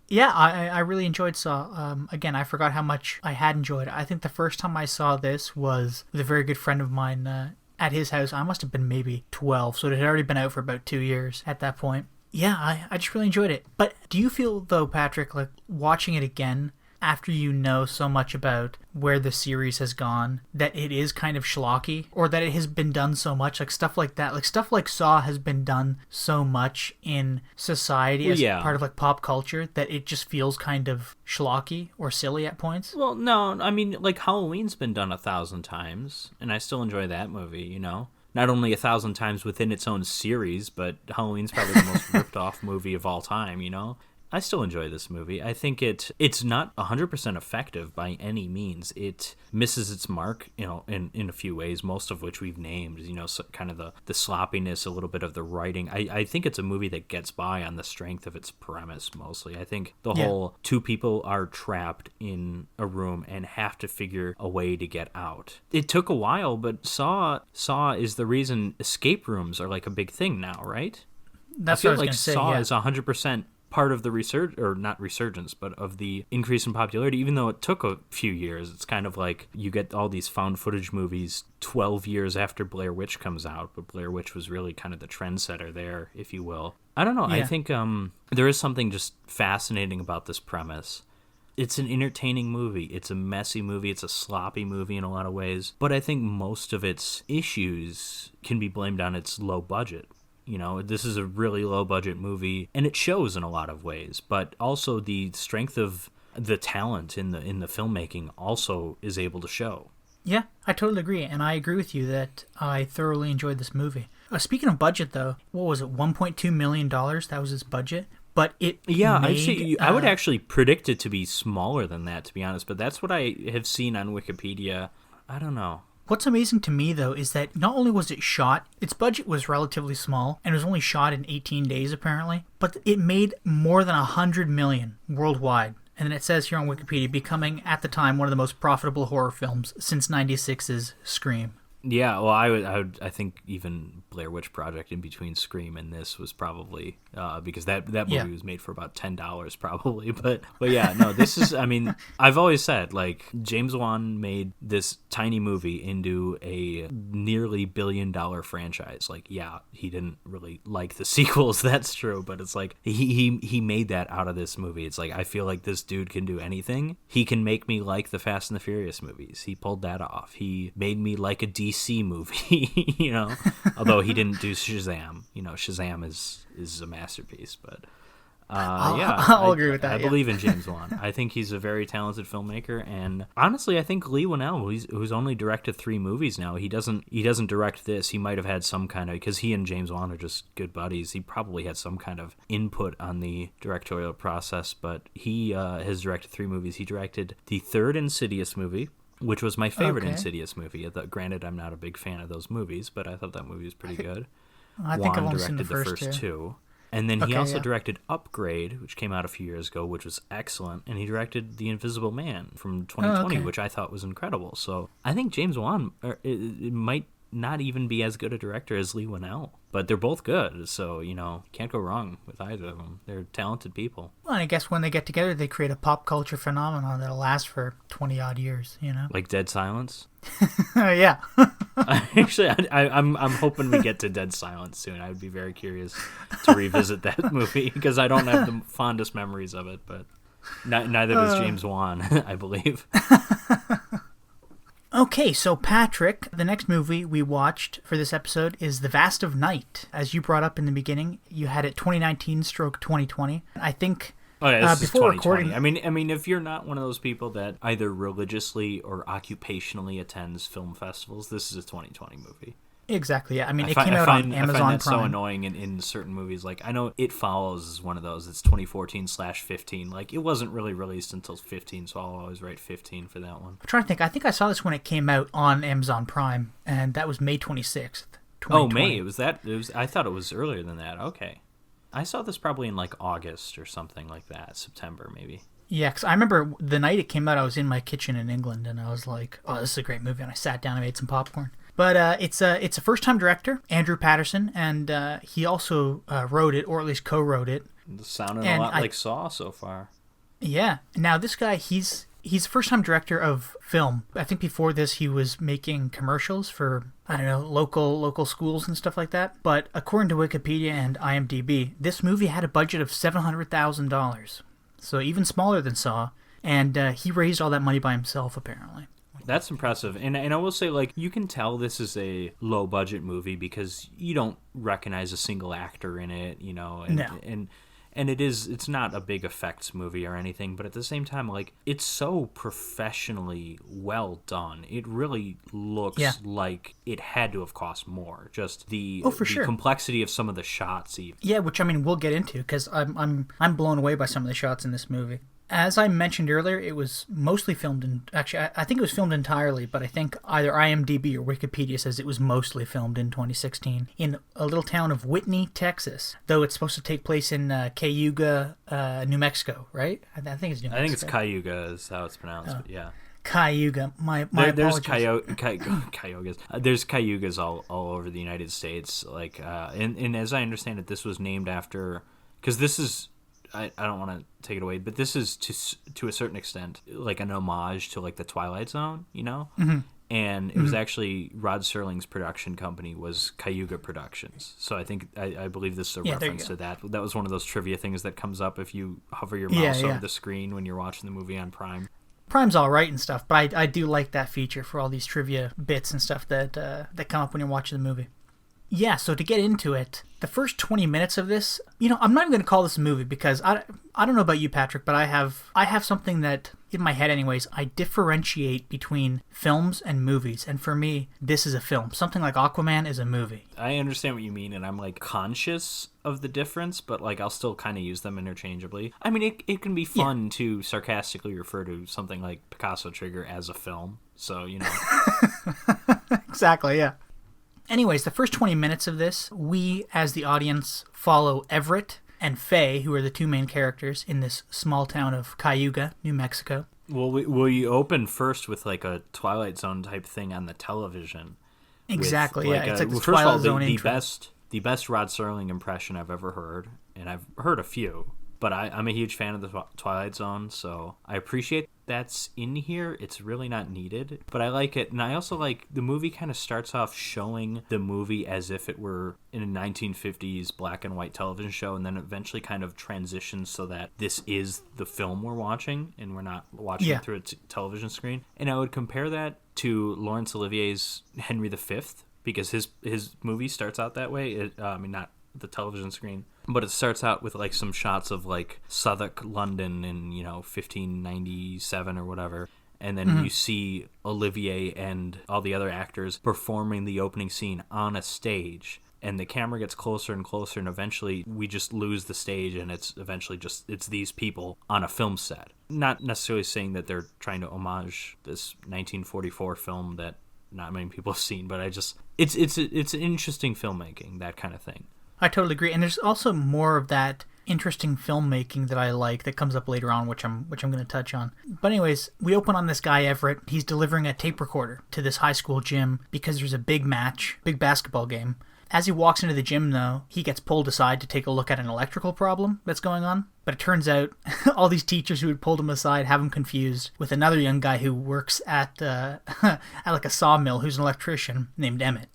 Yeah, I really enjoyed Saw. Again, I forgot how much I had enjoyed it. I think the first time I saw this was with a very good friend of mine at his house. I must have been maybe 12, so it had already been out for about 2 years at that point. Yeah, I just really enjoyed it. But do you feel, though, Patrick, like watching it again, after you know so much about where the series has gone, that it is kind of schlocky, or that it has been done so much, like stuff like that, like stuff like Saw has been done so much in society as part of like pop culture that it just feels kind of schlocky or silly at points? Well, no, I mean, like Halloween's been done 1,000 times, and I still enjoy that movie, you know? Not only 1,000 times within its own series, but Halloween's probably the most ripped off movie of all time, you know? I still enjoy this movie. I think it's not 100% effective by any means. It misses its mark, you know, in a few ways, most of which we've named, you know, so kind of the sloppiness, a little bit of the writing. I think it's a movie that gets by on the strength of its premise, mostly. I think the whole two people are trapped in a room and have to figure a way to get out. It took a while, but Saw is the reason escape rooms are like a big thing now, right? That's I feel what I was like going to say, Saw yeah. is 100% part of the not resurgence, but of the increase in popularity, even though it took a few years. It's kind of like you get all these found footage movies 12 years after Blair Witch comes out, but Blair Witch was really kind of the trendsetter there, if you will. I don't know. Yeah. I think there is something just fascinating about this premise. It's an entertaining movie. It's a messy movie. It's a sloppy movie in a lot of ways, but I think most of its issues can be blamed on its low budget. You know, this is a really low-budget movie, and it shows in a lot of ways. But also the strength of the talent in the filmmaking also is able to show. Yeah, I totally agree, and I agree with you that I thoroughly enjoyed this movie. Speaking of budget, though, what was it, $1.2 million? That was its budget? But it I would actually predict it to be smaller than that, to be honest. But that's what I have seen on Wikipedia. I don't know. What's amazing to me, though, is that not only was it shot, its budget was relatively small, and it was only shot in 18 days, apparently, but it made more than $100 million worldwide. And then it says here on Wikipedia, becoming, at the time, one of the most profitable horror films since 96's Scream. Yeah, well, I think even Blair Witch Project in between Scream and this was probably because that movie was made for about $10 probably, but yeah, no, this is, I mean, I've always said, like, James Wan made this tiny movie into a nearly $1 billion franchise. Like, yeah, he didn't really like the sequels, that's true, but it's like he made that out of this movie. It's like, I feel like this dude can do anything. He can make me like the Fast and the Furious movies. He pulled that off. He made me like a DC movie, you know, although he didn't do Shazam. You know, Shazam is a masterpiece, but I'll agree with that. I believe in James Wan. I think he's a very talented filmmaker, and honestly, I think Leigh Whannell, who's only directed 3 movies now, he doesn't direct this. He might have had some kind of, because he and James Wan are just good buddies, he probably had some kind of input on the directorial process, but he has directed 3 movies. He directed the 3rd Insidious movie, which was my favorite Insidious movie. Granted, I'm not a big fan of those movies, but I thought that movie was pretty good. I think I've Juan only seen directed the the first first two. 2. And then he also directed Upgrade, which came out a few years ago, which was excellent. And he directed The Invisible Man from 2020, which I thought was incredible. So I think James Wan it might not even be as good a director as Leigh Whannell. But they're both good, so, you know, can't go wrong with either of them. They're talented people. Well, and I guess when they get together, they create a pop culture phenomenon that'll last for 20-odd years, you know? Like Dead Silence? Yeah. Actually, I'm hoping we get to Dead Silence soon. I would be very curious to revisit that movie, because I don't have the fondest memories of it, but neither does James Wan, I believe. Okay, so Patrick, the next movie we watched for this episode is The Vast of Night. As you brought up in the beginning, you had it 2019/2020. I think Oh yeah, this is before 2020. recording, I mean, if you're not one of those people that either religiously or occupationally attends film festivals, this is a 2020 movie. exactly. Yeah, I mean, it came out on Amazon I find that Prime. so annoying in certain movies. Like, I know It Follows is one of those. It's 2014/15. Like, it wasn't really released until 15, so I'll always write 15 for that one. I'm trying to think. I think I saw this when it came out on Amazon Prime, and that was May 26th. Oh, May. It was that. I thought it was earlier than that. Okay. I saw this probably in like August or something like that. September, maybe. Yeah, because I remember the night it came out, I was in my kitchen in England, and I was like, "Oh, this is a great movie," and I sat down and made some popcorn. But it's a first-time director, Andrew Patterson, and he also wrote it, or at least co-wrote it. It's sounding a lot like Saw so far. Yeah. Now this guy, he's a first-time director of film. I think before this he was making commercials for, I don't know, local schools and stuff like that. But according to Wikipedia and IMDb, this movie had a budget of $700,000, so even smaller than Saw. And he raised all that money by himself, apparently. That's impressive. And I will say, like, you can tell this is a low-budget movie because you don't recognize a single actor in it, you know. And, No. and it's not a big effects movie or anything, but at the same time, like, it's so professionally well done. It really looks like it had to have cost more. Just the complexity of some of the shots, even. Yeah, which I mean we'll get into because I'm blown away by some of the shots in this movie. As I mentioned earlier, it was mostly filmed in... Actually, I think it was filmed entirely, but I think either IMDb or Wikipedia says it was mostly filmed in 2016 in a little town of Whitney, Texas, though it's supposed to take place in Cayuga, New Mexico, right? I think it's New Mexico. I think it's Cayuga is how it's pronounced, but yeah. Cayuga. My there's apologies. Cayugas. There's Cayugas all over the United States. Like, and as I understand it, this was named after... Because this is... I don't want to take it away, but this is to a certain extent like an homage to like the Twilight Zone, you know. Mm-hmm. And it was actually Rod Serling's production company was Cayuga Productions. So I believe this is a reference to that. That was one of those trivia things that comes up if you hover your mouse over the screen when you're watching the movie on Prime. Prime's all right and stuff, but I do like that feature for all these trivia bits and stuff that come up when you're watching the movie. Yeah, so to get into it, the first 20 minutes of this, you know, I'm not even going to call this a movie because I don't know about you, Patrick, but I have something that, in my head anyways, I differentiate between films and movies. And for me, this is a film. Something like Aquaman is a movie. I understand what you mean, and I'm, like, conscious of the difference, but, like, I'll still kind of use them interchangeably. I mean, it can be fun to sarcastically refer to something like Picasso Trigger as a film. So, you know. Exactly, yeah. Anyways, the first 20 minutes of this, we, as the audience, follow Everett and Faye, who are the two main characters in this small town of Cayuga, New Mexico. Well, we open first with, like, a Twilight Zone type thing on the television. Exactly, with, like, it's like the Twilight Twilight Zone the intro. The best Rod Serling impression I've ever heard, and I've heard a few, but I'm a huge fan of the Twilight Zone, so I appreciate that's in here. It's really not needed, but I like it. And I also like the movie kind of starts off showing the movie as if it were in a 1950s black and white television show, and then eventually kind of transitions so that this is the film we're watching and we're not watching it through a television screen. And I would compare that to Laurence Olivier's Henry V, because his movie starts out that way. I mean, not the television screen, but it starts out with like some shots of like Southwark, London in 1597 or whatever, and then you see Olivier and all the other actors performing the opening scene on a stage, and the camera gets closer and closer, and eventually we just lose the stage, and it's eventually just it's these people on a film set. Not necessarily saying that they're trying to homage this 1944 film that not many people have seen, but it's an interesting filmmaking, that kind of thing. I totally agree, and there's also more of that interesting filmmaking that I like that comes up later on, which I'm going to touch on. But anyways, we open on this guy Everett. He's delivering a tape recorder to this high school gym because there's a big basketball game. As he walks into the gym, though, he gets pulled aside to take a look at an electrical problem that's going on. But it turns out all these teachers who had pulled him aside have him confused with another young guy who works at like a sawmill, who's an electrician named Emmett.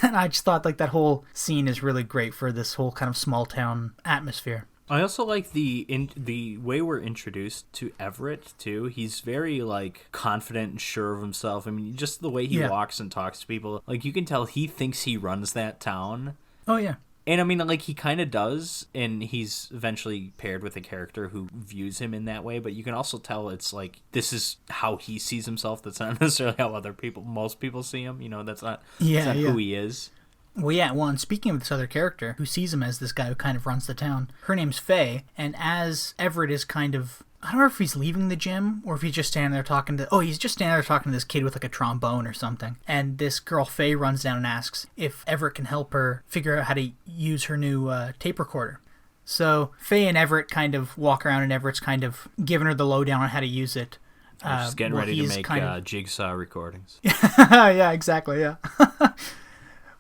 And I just thought like that whole scene is really great for this whole kind of small town atmosphere. I also like the way we're introduced to Everett too. He's very like confident and sure of himself. I mean, just the way he walks and talks to people, like you can tell he thinks he runs that town. Oh yeah. And I mean, like, he kind of does, and he's eventually paired with a character who views him in that way, but you can also tell it's like, this is how he sees himself. That's not necessarily how most people see him. You know, that's not who he is. Well, yeah, and speaking of this other character who sees him as this guy who kind of runs the town, her name's Faye, and as Everett is kind of, I don't know if he's leaving the gym or if he's just standing there talking to, he's just standing there talking to this kid with like a trombone or something. And this girl, Faye, runs down and asks if Everett can help her figure out how to use her new tape recorder. So Faye and Everett kind of walk around, and Everett's kind of giving her the lowdown on how to use it. Just getting ready to make jigsaw recordings. Yeah, exactly, yeah.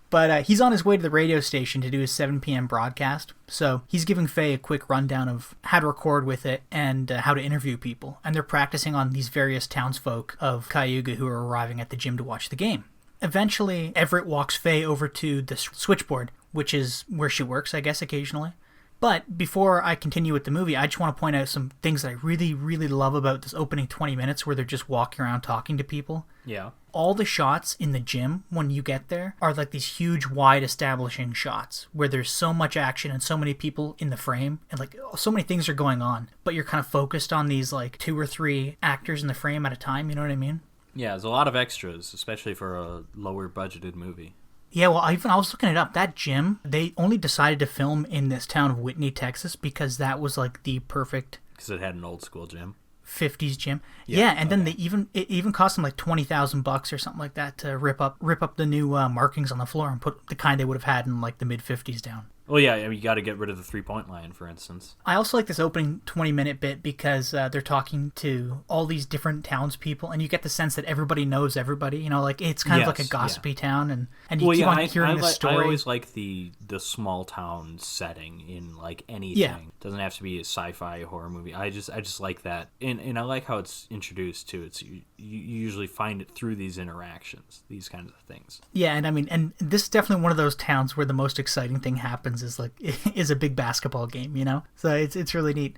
But he's on his way to the radio station to do his 7 p.m. broadcast. So he's giving Faye a quick rundown of how to record with it and how to interview people. And they're practicing on these various townsfolk of Cayuga who are arriving at the gym to watch the game. Eventually, Everett walks Faye over to the switchboard, which is where she works, I guess, occasionally. But before I continue with the movie, I just want to point out some things that I really, really love about this opening 20 minutes where they're just walking around talking to people. Yeah. All the shots in the gym when you get there are like these huge, wide establishing shots where there's so much action and so many people in the frame and like so many things are going on, but you're kind of focused on these like 2 or 3 actors in the frame at a time, you know what I mean? Yeah, there's a lot of extras, especially for a lower budgeted movie. Yeah, well, I was looking it up. That gym, they only decided to film in this town of Whitney, Texas, because that was like the perfect... Because it had an old school gym. 50s gym. Yeah, and then it even cost them like $20,000 or something like that to rip up the new markings on the floor and put the kind they would have had in like the mid 50s down. Well, yeah, I mean, you got to get rid of the 3-point line, for instance. I also like this opening 20-minute bit because they're talking to all these different townspeople, and you get the sense that everybody knows everybody. You know, like it's kind of like a gossipy town, and you keep on hearing this story. I always like the small town setting in like anything. Yeah. It doesn't have to be a sci-fi horror movie. I just like that, and I like how it's introduced too. It's you usually find it through these interactions, these kinds of things. Yeah, and I mean, and this is definitely one of those towns where the most exciting thing happens is a big basketball game, you know? So it's really neat.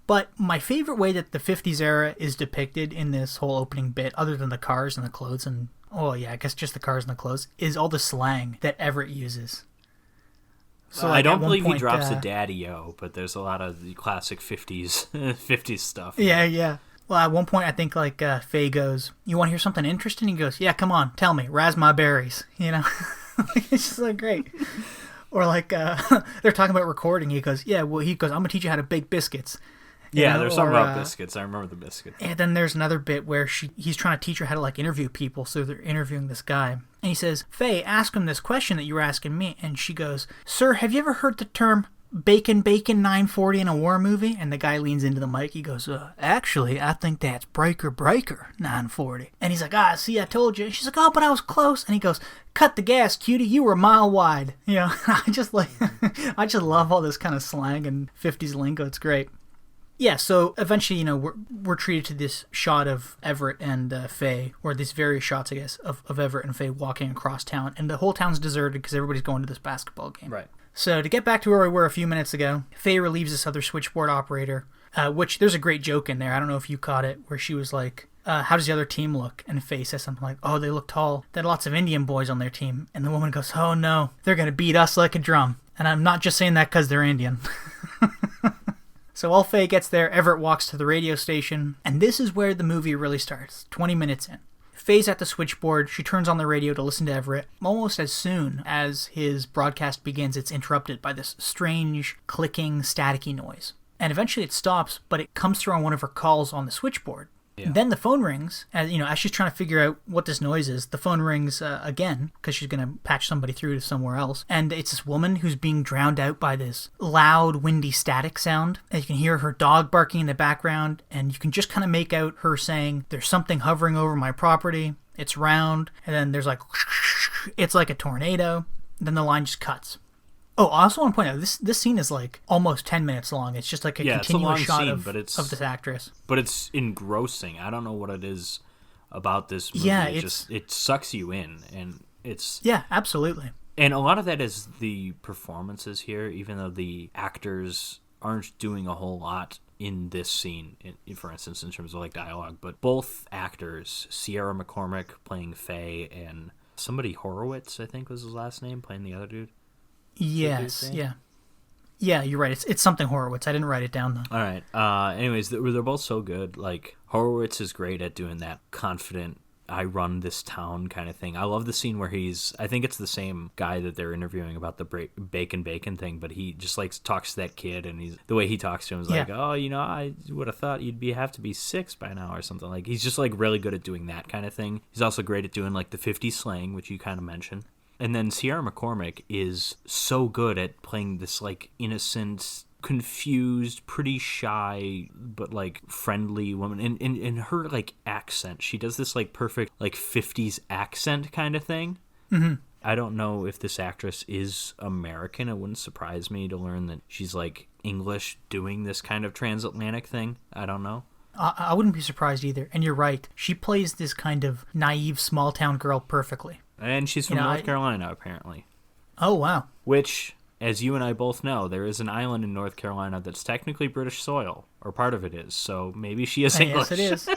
But my favorite way that the 50s era is depicted in this whole opening bit, other than the cars and the clothes and, I guess just the cars and the clothes, is all the slang that Everett uses. So I don't believe he drops a daddy-o, but there's a lot of the classic 50s stuff. Yeah. Well, at one point, I think, like, Faye goes, "You want to hear something interesting?" He goes, "Yeah, come on, tell me. Raz my berries." You know? It's just so great. Or like they're talking about recording. He goes, "I'm gonna teach you how to bake biscuits." Yeah, there's something about biscuits. I remember the biscuits. And then there's another bit where he's trying to teach her how to like interview people. So they're interviewing this guy, and he says, "Faye, ask him this question that you were asking me." And she goes, "Sir, have you ever heard the term bacon 940 in a war movie?" And the guy leans into the mic. He goes, "Actually, I think that's breaker 940." And he's like, "See, I told you." And she's like, "Oh, but I was close." And he goes, "Cut the gas, cutie. You were a mile wide." You know, I just love all this kind of slang and 50s lingo. It's great. Yeah, so eventually, you know, we're treated to this shot of Everett and Faye, or these various shots, I guess, of Everett and Faye walking across town. And the whole town's deserted because everybody's going to this basketball game. Right. So to get back to where we were a few minutes ago, Faye relieves this other switchboard operator, which there's a great joke in there. I don't know if you caught it, where she was like, "How does the other team look?" And Faye says something like, "Oh, they look tall. They had lots of Indian boys on their team." And the woman goes, "Oh no, they're going to beat us like a drum." And I'm not just saying that because they're Indian. So while Faye gets there, Everett walks to the radio station, and this is where the movie really starts, 20 minutes in. Faye's at the switchboard. She turns on the radio to listen to Everett. Almost as soon as his broadcast begins, it's interrupted by this strange, clicking, staticky noise. And eventually it stops, but it comes through on one of her calls on the switchboard. Yeah. Then the phone rings, as she's trying to figure out what this noise is. The phone rings again, because she's going to patch somebody through to somewhere else. And it's this woman who's being drowned out by this loud, windy static sound. And you can hear her dog barking in the background, and you can just kind of make out her saying, "There's something hovering over my property. It's round." And then there's like, it's like a tornado. Then the line just cuts. Oh, I also want to point out, this scene is like almost 10 minutes long. It's just like a continuous shot of this actress. But it's engrossing. I don't know what it is about this movie. Yeah, it sucks you in, and it's... Yeah, absolutely. And a lot of that is the performances here, even though the actors aren't doing a whole lot in this scene, for instance, in terms of like dialogue. But both actors, Sierra McCormick playing Faye, and somebody Horowitz, I think was his last name, playing the other dude. Yes, yeah. Yeah, you're right. It's something Horowitz. I didn't write it down, though. All right. Anyways, they're both so good. Like, Horowitz is great at doing that confident, I run this town kind of thing. I love the scene where I think it's the same guy that they're interviewing about the bacon thing, but he just like talks to that kid, and the way he talks to him is like, oh, I would have thought you'd have to be 6 by now or something. Like, he's just like really good at doing that kind of thing. He's also great at doing like the 50s slang, which you kind of mentioned. And then Sierra McCormick is so good at playing this like innocent, confused, pretty shy, but like friendly woman. And in her like accent, she does this like perfect like 50s accent kind of thing. Mm-hmm. I don't know if this actress is American. It wouldn't surprise me to learn that she's like English doing this kind of transatlantic thing. I don't know. I wouldn't be surprised either. And you're right. She plays this kind of naive small town girl perfectly. And she's from North Carolina, apparently. Oh, wow. Which, as you and I both know, there is an island in North Carolina that's technically British soil, or part of it is. So maybe she is English. Yes, it is.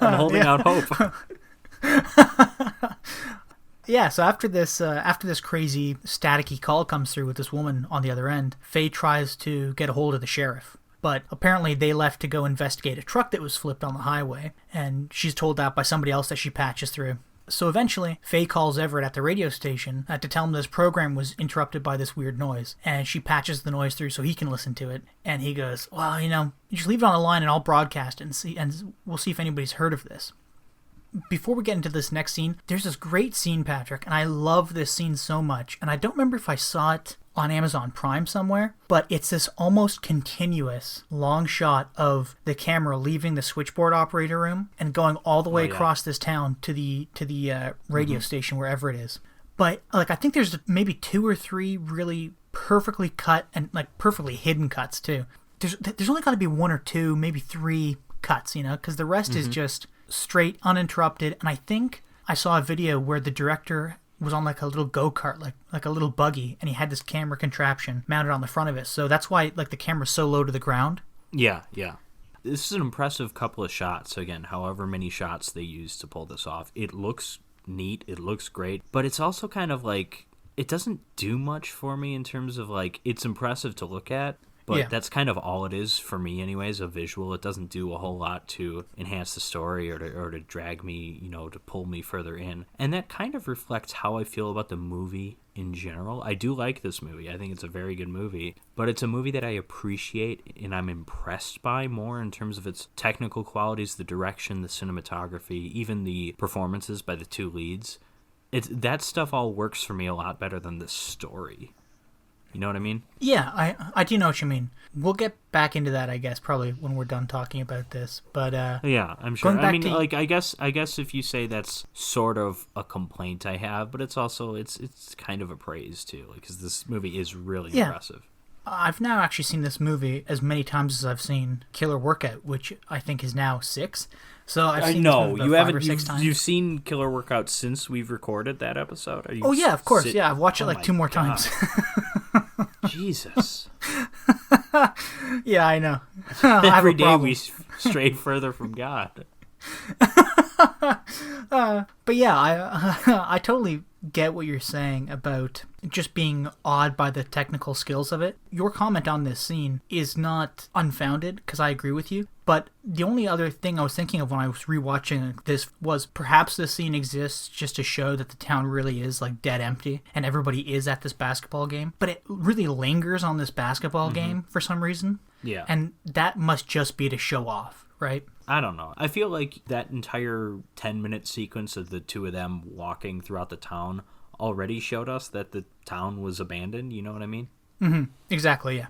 I'm holding out hope. Yeah, so after this crazy staticky call comes through with this woman on the other end, Faye tries to get a hold of the sheriff. But apparently they left to go investigate a truck that was flipped on the highway, and she's told that by somebody else that she patches through. So eventually, Faye calls Everett at the radio station to tell him this program was interrupted by this weird noise, and she patches the noise through so he can listen to it. And he goes, well, you just leave it on the line and I'll broadcast it and we'll see if anybody's heard of this. Before we get into this next scene, there's this great scene, Patrick, and I love this scene so much. And I don't remember if I saw it on Amazon Prime somewhere, but it's this almost continuous long shot of the camera leaving the switchboard operator room and going all the way across this town to the radio station, wherever it is. But like, I think there's maybe 2 or 3 really perfectly cut and like perfectly hidden cuts too. There's only got to be 1 or 2, maybe 3 cuts, because the rest is just straight, uninterrupted. And I think I saw a video where the director was on like a little go-kart, like a little buggy, and he had this camera contraption mounted on the front of it. So that's why like the camera's so low to the ground. Yeah. This is an impressive couple of shots. So again, however many shots they use to pull this off, it looks neat, it looks great, but it's also kind of like, it doesn't do much for me in terms of like, it's impressive to look at, but that's kind of all it is for me anyways, a visual. It doesn't do a whole lot to enhance the story or to drag me, to pull me further in. And that kind of reflects how I feel about the movie in general. I do like this movie. I think it's a very good movie, but it's a movie that I appreciate and I'm impressed by more in terms of its technical qualities, the direction, the cinematography, even the performances by the 2 leads. That stuff all works for me a lot better than the story. You know what I mean? Yeah, I do know what you mean. We'll get back into that, I guess, probably when we're done talking about this. But yeah, I'm sure. I mean, like, I guess if you say that's sort of a complaint I have, but it's also it's kind of a praise too, because this movie is really impressive. I've now actually seen this movie as many times as I've seen Killer Workout, which I think is now 6. So I've seen this movie about 5 or 6 times. You've seen Killer Workout since we've recorded that episode? Oh yeah, of course. Yeah, I've watched it like 2 more times. Jesus. Yeah, I know. Every day we stray further from God. But yeah, I totally get what you're saying about just being awed by the technical skills of it. Your comment on this scene is not unfounded, because I agree with you. But the only other thing I was thinking of when I was rewatching this was perhaps this scene exists just to show that the town really is like dead empty and everybody is at this basketball game. But it really lingers on this basketball game for some reason. Yeah. And that must just be to show off, right? I don't know. I feel like that entire 10-minute sequence of the 2 of them walking throughout the town already showed us that the town was abandoned. You know what I mean? Mm-hmm. Exactly, yeah.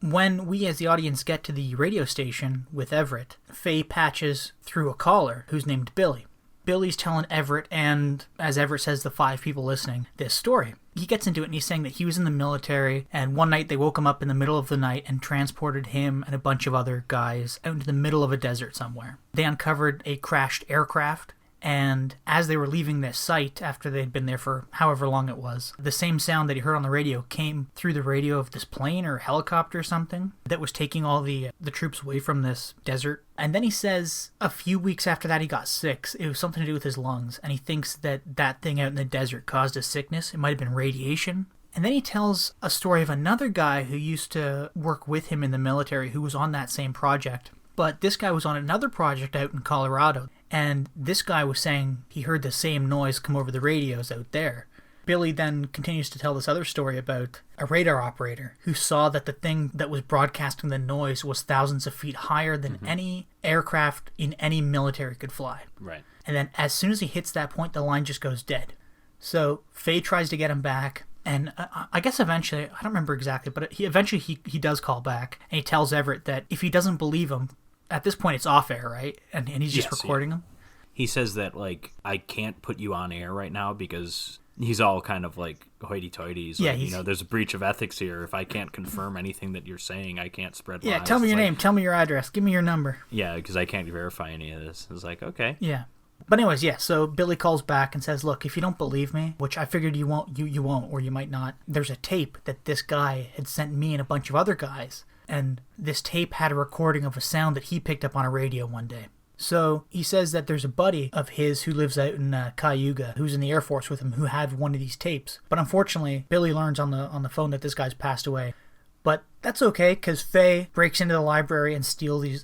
When we as the audience get to the radio station with Everett, Faye patches through a caller who's named Billy. Billy's telling Everett, and as Everett says, the 5 people listening, this story. He gets into it and he's saying that he was in the military, and one night they woke him up in the middle of the night and transported him and a bunch of other guys out into the middle of a desert somewhere. They uncovered a crashed aircraft, And as they were leaving this site, after they'd been there for however long it was, the same sound that he heard on the radio came through the radio of this plane or helicopter or something that was taking all the troops away from this desert. And then he says a few weeks after that he got sick. It was something to do with his lungs, and he thinks that thing out in the desert caused a sickness. It might have been radiation. And then he tells a story of another guy who used to work with him in the military who was on that same project. But this guy was on another project out in Colorado, and this guy was saying he heard the same noise come over the radios out there. Billy then continues to tell this other story about a radar operator who saw that the thing that was broadcasting the noise was thousands of feet higher than any aircraft in any military could fly. Right. And then as soon as he hits that point, the line just goes dead. So Faye tries to get him back. And I guess eventually, I don't remember exactly, but he does call back, and he tells Everett that if he doesn't believe him, at this point it's off air, right? And he's just recording him. He says that, like, I can't put you on air right now because he's all kind of like hoity-toity. He's like, there's a breach of ethics here. If I can't confirm anything that you're saying, I can't spread lies. Yeah, tell me your name, tell me your address, give me your number. Yeah, because I can't verify any of this. It's like, okay. Yeah. But anyways, yeah, so Billy calls back and says, look, if you don't believe me, which I figured you won't, or you might not, there's a tape that this guy had sent me and a bunch of other guys, and this tape had a recording of a sound that he picked up on a radio one day. So he says that there's a buddy of his who lives out in Cayuga, who's in the Air Force with him, who had one of these tapes. But unfortunately, Billy learns on the phone that this guy's passed away. But that's okay, because Faye breaks into the library and steals these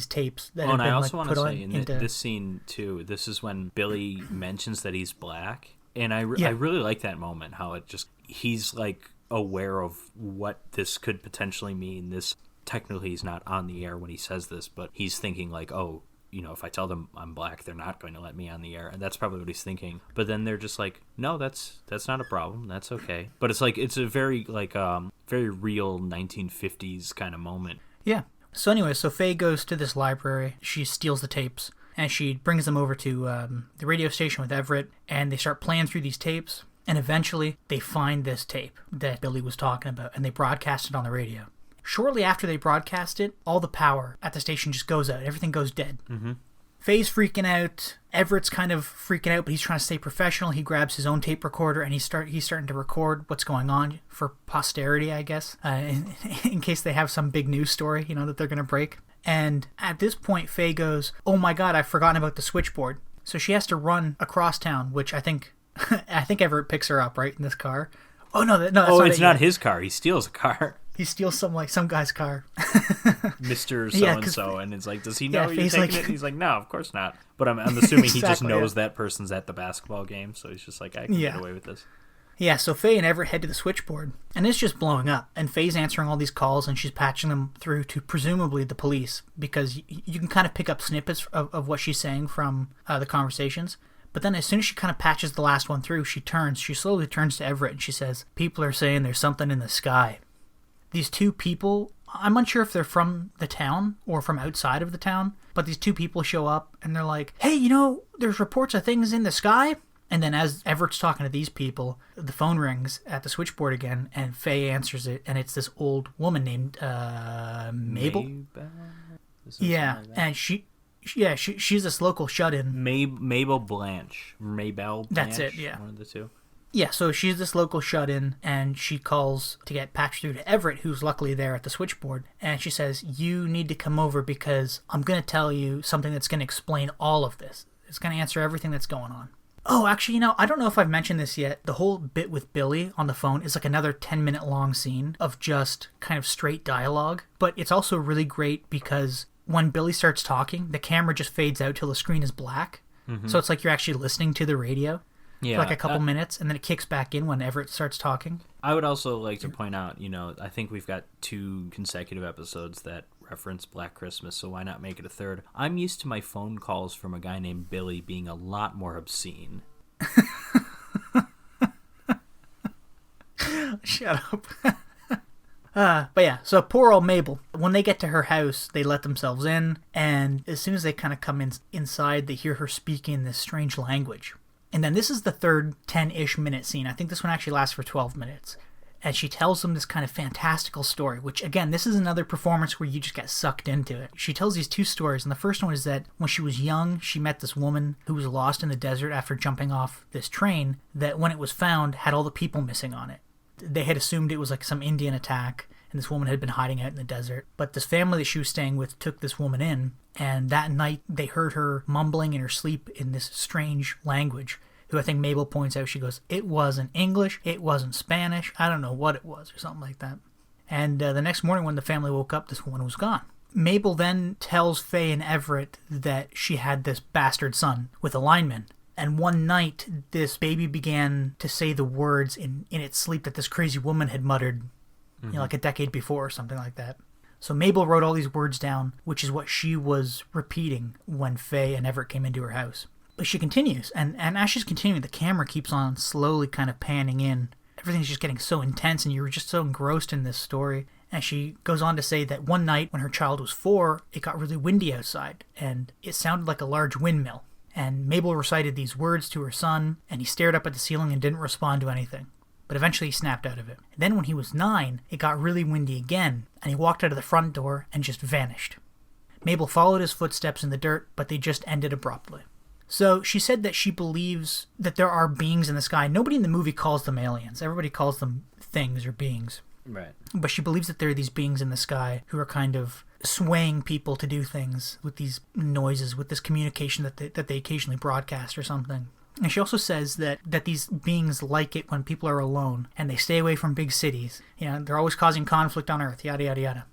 tapes that have been, and I also like, want to put say, in into this scene too, this is when Billy mentions that he's black, and I really like that moment. How it just, he's like aware of what this could potentially mean. This technically he's not on the air when he says this, but he's thinking like, oh, if I tell them I'm black, they're not going to let me on the air. And that's probably what he's thinking. But then they're just like, no, that's not a problem. That's okay. But it's like, it's a very, like, very real 1950s kind of moment. Yeah. So anyway, so Faye goes to this library. She steals the tapes, and she brings them over to the radio station with Everett, and they start playing through these tapes. And eventually, they find this tape that Billy was talking about, and they broadcast it on the radio. Shortly after they broadcast it, all the power at the station just goes out. Everything goes dead. Mm-hmm. Faye's freaking out. Everett's kind of freaking out, but he's trying to stay professional. He grabs his own tape recorder, and he's starting to record what's going on for posterity, I guess, in case they have some big news story, that they're going to break. And at this point, Faye goes, oh my God, I've forgotten about the switchboard. So she has to run across town, which I think Everett picks her up, right, in this car. Oh, no, that's not it's not his car. He steals a car. He steals some guy's car. Mr. So-and-so, and it's like, does he know you're taking it? He's like, no, of course not. But I'm assuming exactly, he just knows that person's at the basketball game, so he's just like, I can get away with this. Yeah, so Faye and Everett head to the switchboard, and it's just blowing up. And Faye's answering all these calls, and she's patching them through to presumably the police, because you can kind of pick up snippets of what she's saying from the conversations. But then as soon as she kind of patches the last one through, she slowly turns to Everett, and she says, people are saying there's something in the sky. These two people, I'm unsure if they're from the town or from outside of the town, but these two people show up and they're like, hey, there's reports of things in the sky. And then as Everett's talking to these people, the phone rings at the switchboard again, and Faye answers it, and it's this old woman named Mabel. Yeah, like, and she's this local shut-in. Mabel Blanche. That's it, yeah. One of the two. Yeah, so she's this local shut-in, and she calls to get patched through to Everett, who's luckily there at the switchboard. And she says, you need to come over because I'm going to tell you something that's going to explain all of this. It's going to answer everything that's going on. Oh, actually, I don't know if I've mentioned this yet. The whole bit with Billy on the phone is like another 10-minute long scene of just kind of straight dialogue. But it's also really great because when Billy starts talking, the camera just fades out till the screen is black. Mm-hmm. So it's like you're actually listening to the radio. Yeah, for like a couple minutes, and then it kicks back in when Everett starts talking. I would also like to point out, I think we've got 2 consecutive episodes that reference Black Christmas, so why not make it a third? I'm used to my phone calls from a guy named Billy being a lot more obscene. Shut up. But yeah, so poor old Mabel. When they get to her house, they let themselves in, and as soon as they kind of come inside, they hear her speaking this strange language. And then this is the third 10-ish minute scene. I think this one actually lasts for 12 minutes. And she tells them this kind of fantastical story, which, again, this is another performance where you just get sucked into it. She tells these two stories, and the first one is that when she was young, she met this woman who was lost in the desert after jumping off this train that, when it was found, had all the people missing on it. They had assumed it was like some Indian attack, and this woman had been hiding out in the desert. But this family that she was staying with took this woman in, and that night they heard her mumbling in her sleep in this strange language, who I think Mabel points out. She goes, it wasn't English, it wasn't Spanish, I don't know what it was, or something like that. And the next morning when the family woke up, this woman was gone. Mabel then tells Faye and Everett that she had this bastard son with a lineman. And one night, this baby began to say the words in its sleep that this crazy woman had muttered, like a decade before or something like that. So Mabel wrote all these words down, which is what she was repeating when Faye and Everett came into her house. But she continues, and as she's continuing, the camera keeps on slowly kind of panning in. Everything's just getting so intense, and you're just so engrossed in this story. And she goes on to say that one night when her child was 4, it got really windy outside, and it sounded like a large windmill. And Mabel recited these words to her son, and he stared up at the ceiling and didn't respond to anything. But eventually he snapped out of it. And then when he was 9, it got really windy again, and he walked out of the front door and just vanished. Mabel followed his footsteps in the dirt, but they just ended abruptly. So she said that she believes that there are beings in the sky. Nobody in the movie calls them aliens. Everybody calls them things or beings. Right. But she believes that there are these beings in the sky who are kind of swaying people to do things with these noises, with this communication that they occasionally broadcast or something. And she also says that these beings like it when people are alone and they stay away from big cities. They're always causing conflict on Earth, yada, yada, yada.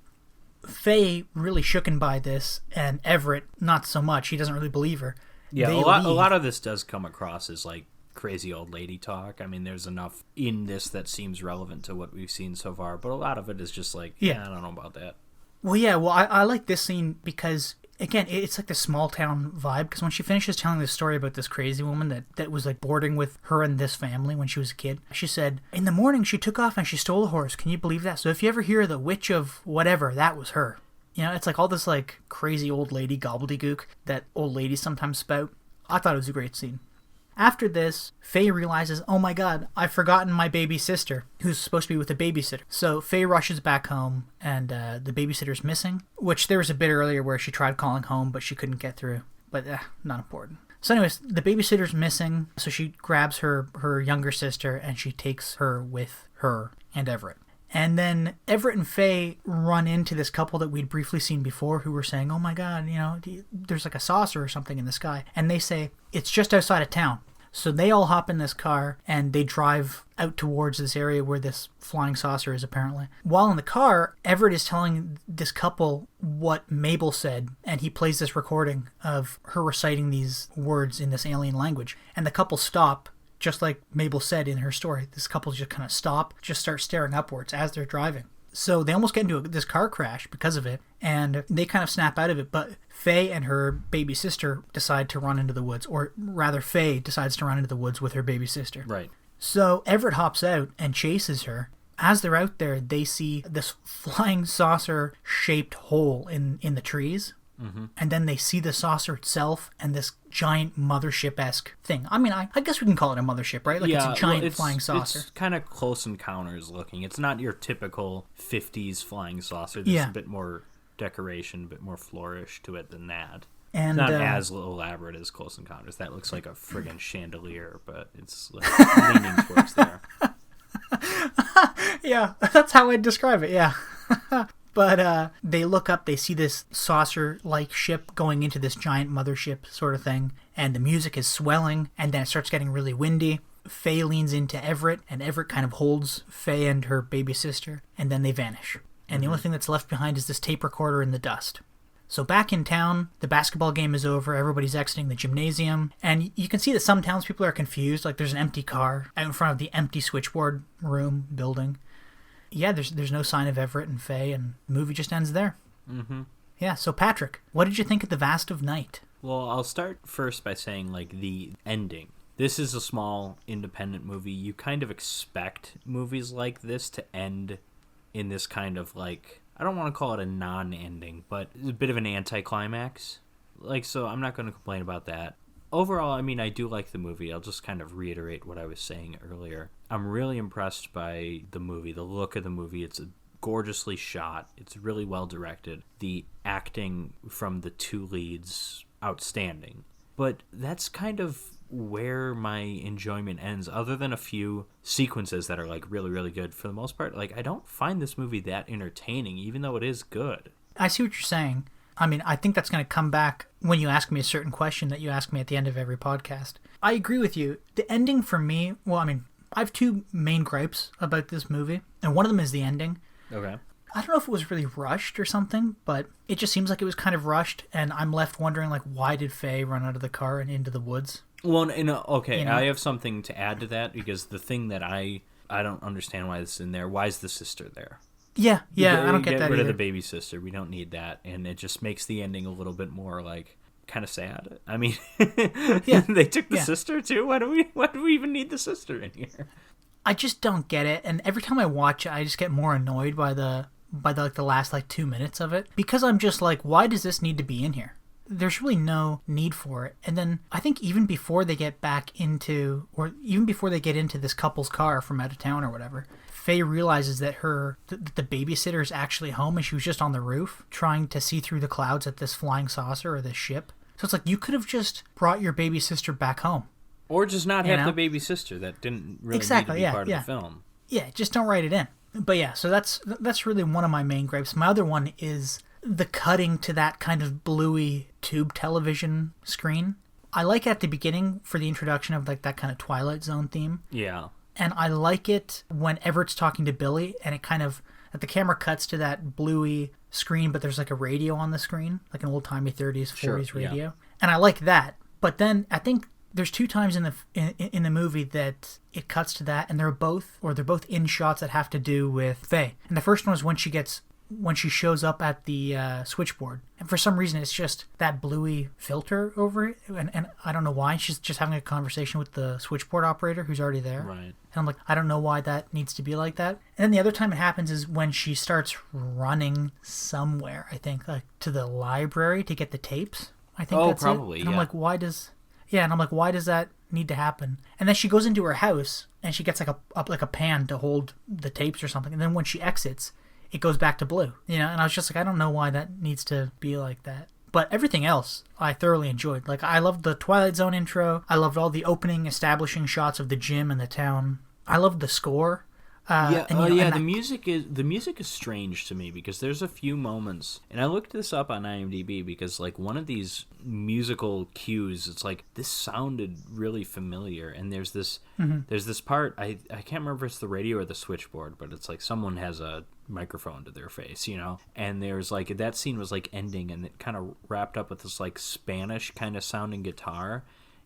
Faye really shooken by this, and Everett not so much. He doesn't really believe her. Yeah, a lot of this does come across as like crazy old lady talk. I mean, there's enough in this that seems relevant to what we've seen so far, but a lot of it is just like, I don't know about that. Well, I like this scene because, again, it's like the small town vibe, because when she finishes telling this story about this crazy woman that was like boarding with her and this family when she was a kid, she said, in the morning she took off and she stole a horse. Can you believe that? So if you ever hear the witch of whatever, that was her. It's like all this like crazy old lady gobbledygook that old ladies sometimes spout. I thought it was a great scene. After this, Faye realizes, oh my god, I've forgotten my baby sister, who's supposed to be with a babysitter. So Faye rushes back home, and the babysitter's missing, which there was a bit earlier where she tried calling home, but she couldn't get through. But not important. So anyways, the babysitter's missing, so she grabs her younger sister, and she takes her with her and Everett. And then Everett and Faye run into this couple that we'd briefly seen before who were saying, oh my god, there's like a saucer or something in the sky. And they say, it's just outside of town. So they all hop in this car and they drive out towards this area where this flying saucer is apparently. While in the car, Everett is telling this couple what Mabel said, and he plays this recording of her reciting these words in this alien language. And the couple stop. Just like Mabel said in her story, this couple just kind of stop, just start staring upwards as they're driving. So they almost get into this car crash because of it, and they kind of snap out of it, but Faye and her baby sister decide to run into the woods, or rather Faye decides to run into the woods with her baby sister. Right. So Everett hops out and chases her. As they're out there, they see this flying saucer-shaped hole in the trees. Mm-hmm. And then they see the saucer itself and this giant mothership-esque thing. I mean, I guess we can call it a mothership, right? Like, it's a giant flying saucer. It's kind of Close Encounters looking. It's not your typical 50s flying saucer. There's a bit more decoration, a bit more flourish to it than that. And it's not as elaborate as Close Encounters. That looks like a friggin' chandelier, but it's like leaning towards there. Yeah, that's how I'd describe it, yeah. But they look up, they see this saucer-like ship going into this giant mothership sort of thing, and the music is swelling, and then it starts getting really windy. Faye leans into Everett, and Everett kind of holds Faye and her baby sister, and then they vanish. And the only thing that's left behind is this tape recorder in the dust. So back in town, the basketball game is over, everybody's exiting the gymnasium, and you can see that some townspeople are confused, like there's an empty car out in front of the empty switchboard room building. Yeah, there's no sign of Everett and Faye, and the movie just ends there. Mm-hmm. Yeah, so Patrick, what did you think of The Vast of Night? Well, I'll start first by saying, like, the ending. This is a small, independent movie. You kind of expect movies like this to end in this kind of, like, I don't want to call it a non-ending, but a bit of an anticlimax. Like, so I'm not going to complain about that. overall, I mean, I do like the movie. I'll just kind of reiterate what I was saying earlier. I'm really impressed by the movie, the look of the movie. It's gorgeously shot. It's really well directed. The acting from the two leads, outstanding. But that's kind of where my enjoyment ends, other than a few sequences that are like really, really good. For the most part, like, I don't find this movie that entertaining, even though it is good. I see what you're saying. I mean, I think that's going to come back when you ask me a certain question that you ask me at the end of every podcast. I agree with you. The ending for me, well, I mean, I have two main gripes about this movie, and one of them is the ending. Okay. I don't know if it was really rushed or something, but it just seems like it was kind of rushed, and I'm left wondering, like, why did Faye run out of the car and into the woods? Well, okay, you know? I have something to add to that, because the thing that I don't understand why this is in there. Why is the sister there? Yeah, I don't get that rid either. of the baby sister. We don't need that, and it just makes the ending a little bit more like kind of sad. I mean, yeah, they took the sister too. Why do we even need the sister in here? I just don't get it, and every time I watch it, I just get more annoyed by the last like 2 minutes of it, because I'm just like, why does this need to be in here? There's really no need for it. And then I think even before they get into this couple's car from out of town or whatever, Faye realizes that the babysitter is actually home, and she was just on the roof trying to see through the clouds at this flying saucer or this ship. So it's like, you could have just brought your baby sister back home. Or just not have the baby sister. That didn't really need to be part of the film. Yeah, just don't write it in. But yeah, so that's really one of my main gripes. My other one is the cutting to that kind of bluey tube television screen. I like it at the beginning for the introduction of like that kind of Twilight Zone theme. Yeah. And I like it when Everett's talking to Billy, and it kind of, the camera cuts to that bluey screen, but there's like a radio on the screen, like an old-timey 30s, 40s radio. Yeah. And I like that. But then I think there's two times in the movie that it cuts to that, and they're both in shots that have to do with Faye. And the first one is when she shows up at the switchboard, and for some reason it's just that bluey filter over it, and I don't know why. She's just having a conversation with the switchboard operator who's already there, right? And I'm like, I don't know why that needs to be like that. And then the other time it happens is when she starts running somewhere, I think, like to the library to get the tapes. I think that's probably, it. And I'm like, why does that need to happen? And then she goes into her house and she gets like a pan to hold the tapes or something, and then when she exits, it goes back to blue, and I was just like, I don't know why that needs to be like that. But everything else I thoroughly enjoyed. Like, I loved the Twilight Zone intro. I loved all the opening establishing shots of the gym and the town. I loved the score. The music is strange to me, because there's a few moments, and I looked this up on IMDb, because like one of these musical cues, it's like, this sounded really familiar, and there's this part, I can't remember if it's the radio or the switchboard, but it's like someone has a microphone to their face, and there's like, that scene was like ending, and it kind of wrapped up with this like Spanish kind of sounding guitar.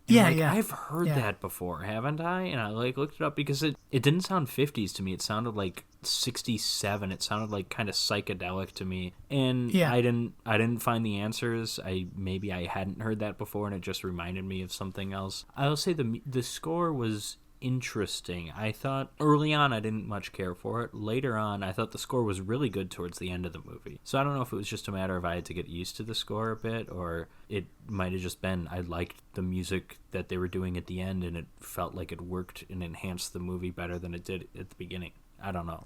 And I've heard that before, haven't I? And I like looked it up, because it didn't sound 50s to me. It sounded like 67. It sounded like kind of psychedelic to me. And I didn't find the answers. Maybe I hadn't heard that before, and it just reminded me of something else. I'll say the score was interesting. I thought early on I didn't much care for it. Later on, I thought the score was really good towards the end of the movie. So I don't know if it was just a matter of I had to get used to the score a bit, or it might have just been I liked the music that they were doing at the end, and it felt like it worked and enhanced the movie better than it did at the beginning. I don't know.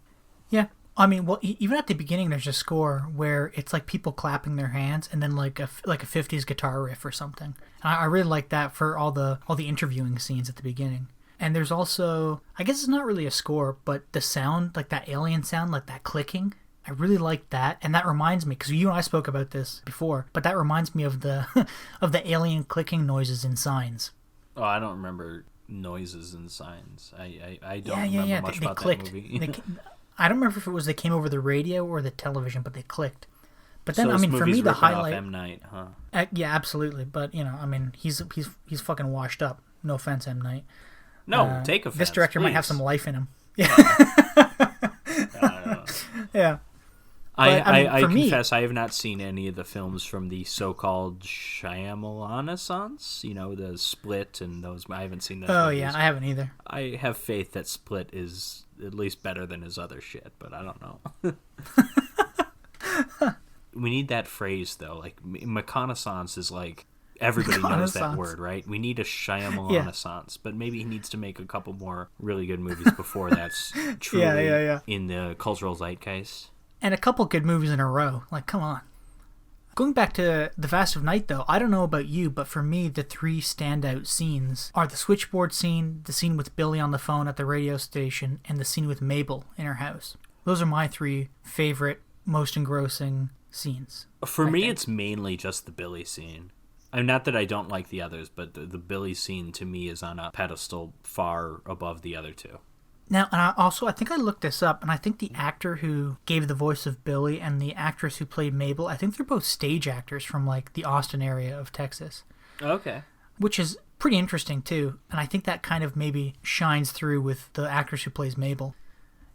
Yeah. I mean, well, even at the beginning, there's a score where it's like people clapping their hands, and then like a 50s guitar riff or something. And I really like that for all the interviewing scenes at the beginning. And there's also, I guess it's not really a score, but the sound, like that alien sound, like that clicking, I really like that. And that reminds me, because you and I spoke about this before, but that reminds me of the of the alien clicking noises in Signs. Oh, I don't remember noises in Signs. I don't remember much about clicked. That movie. I don't remember if it was they came over the radio or the television, but they clicked. But then, so I mean, for me, the highlight. Off M. Night, huh? Yeah, absolutely. But I mean, he's fucking washed up. No offense, M. Night. No, take offense. This director please. might have some life in him. Yeah. Yeah. I confess I have not seen any of the films from the so-called Shyamalan-essence, the Split and those. I haven't seen those movies. Yeah, I haven't either. I have faith that Split is at least better than his other shit, but I don't know. We need that phrase, though. Like, McConaissance is like Everybody knows that Renaissance. word, right? We need a Shyamalan Yeah. Renaissance, but maybe he needs to make a couple more really good movies before that's truly yeah. in the cultural zeitgeist. And a couple good movies in a row. Like, come on. Going back to The Vast of Night, though, I don't know about you, but for me, the three standout scenes are the switchboard scene, the scene with Billy on the phone at the radio station, and the scene with Mabel in her house. Those are my three favorite, most engrossing scenes. For I me, think. it's mainly just the Billy scene. I'm not that I don't like the others, but the Billy scene to me is on a pedestal far above the other two. Now, and I think I looked this up, and I think the actor who gave the voice of Billy and the actress who played Mabel, I think they're both stage actors from, like, the Austin area of Texas. Okay. Which is pretty interesting, too. And I think that kind of maybe shines through with the actress who plays Mabel.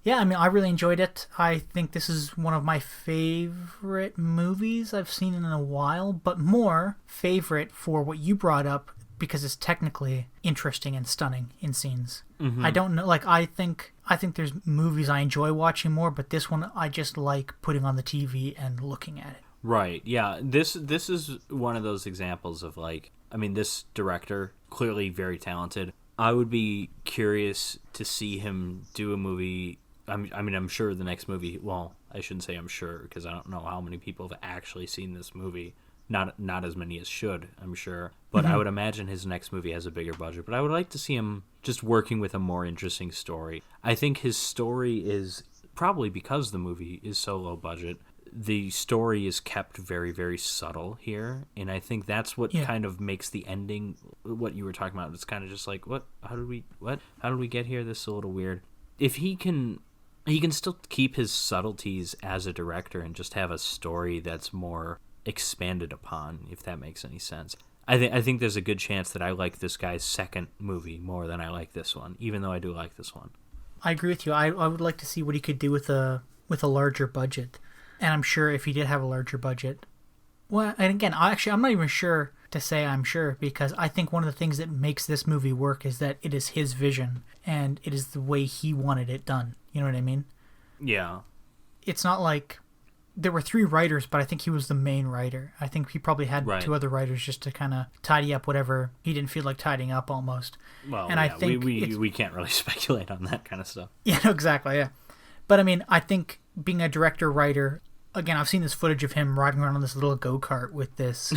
Yeah, I mean, I really enjoyed it. I think this is one of my favorite movies I've seen in a while, but more favorite for what you brought up, because it's technically interesting and stunning in scenes. Mm-hmm. I don't know, like, I think there's movies I enjoy watching more, but this one I just like putting on the TV and looking at it. Right. Yeah. This is one of those examples of, like, I mean, this director, clearly very talented. I would be curious to see him do a movie. I'm sure the next movie, well, I shouldn't say I'm sure, because I don't know how many people have actually seen this movie. Not as many as should, I'm sure. But I would imagine his next movie has a bigger budget. But I would like to see him just working with a more interesting story. I think his story is, probably because the movie is so low budget, the story is kept very, very subtle here. And I think that's what kind of makes the ending, what you were talking about, it's kind of just like, how did we get here? This is a little weird. If he can still keep his subtleties as a director and just have a story that's more expanded upon, if that makes any sense. I think there's a good chance that I like this guy's second movie more than I like this one, even though I do like this one. I agree with you. I would like to see what he could do with a larger budget. And I'm sure if he did have a larger budget... Well, and again, I'm not even sure to say I'm sure, because I think one of the things that makes this movie work is that it is his vision, and it is the way he wanted it done. You know what I mean? Yeah. It's not like... There were 3 writers, but I think he was the main writer. I think he probably had 2 other writers just to kind of tidy up whatever he didn't feel like tidying up almost. Well, and yeah, I think we can't really speculate on that kind of stuff. Yeah, no, exactly, yeah. But I mean, I think being a director-writer, again, I've seen this footage of him riding around on this little go-kart with this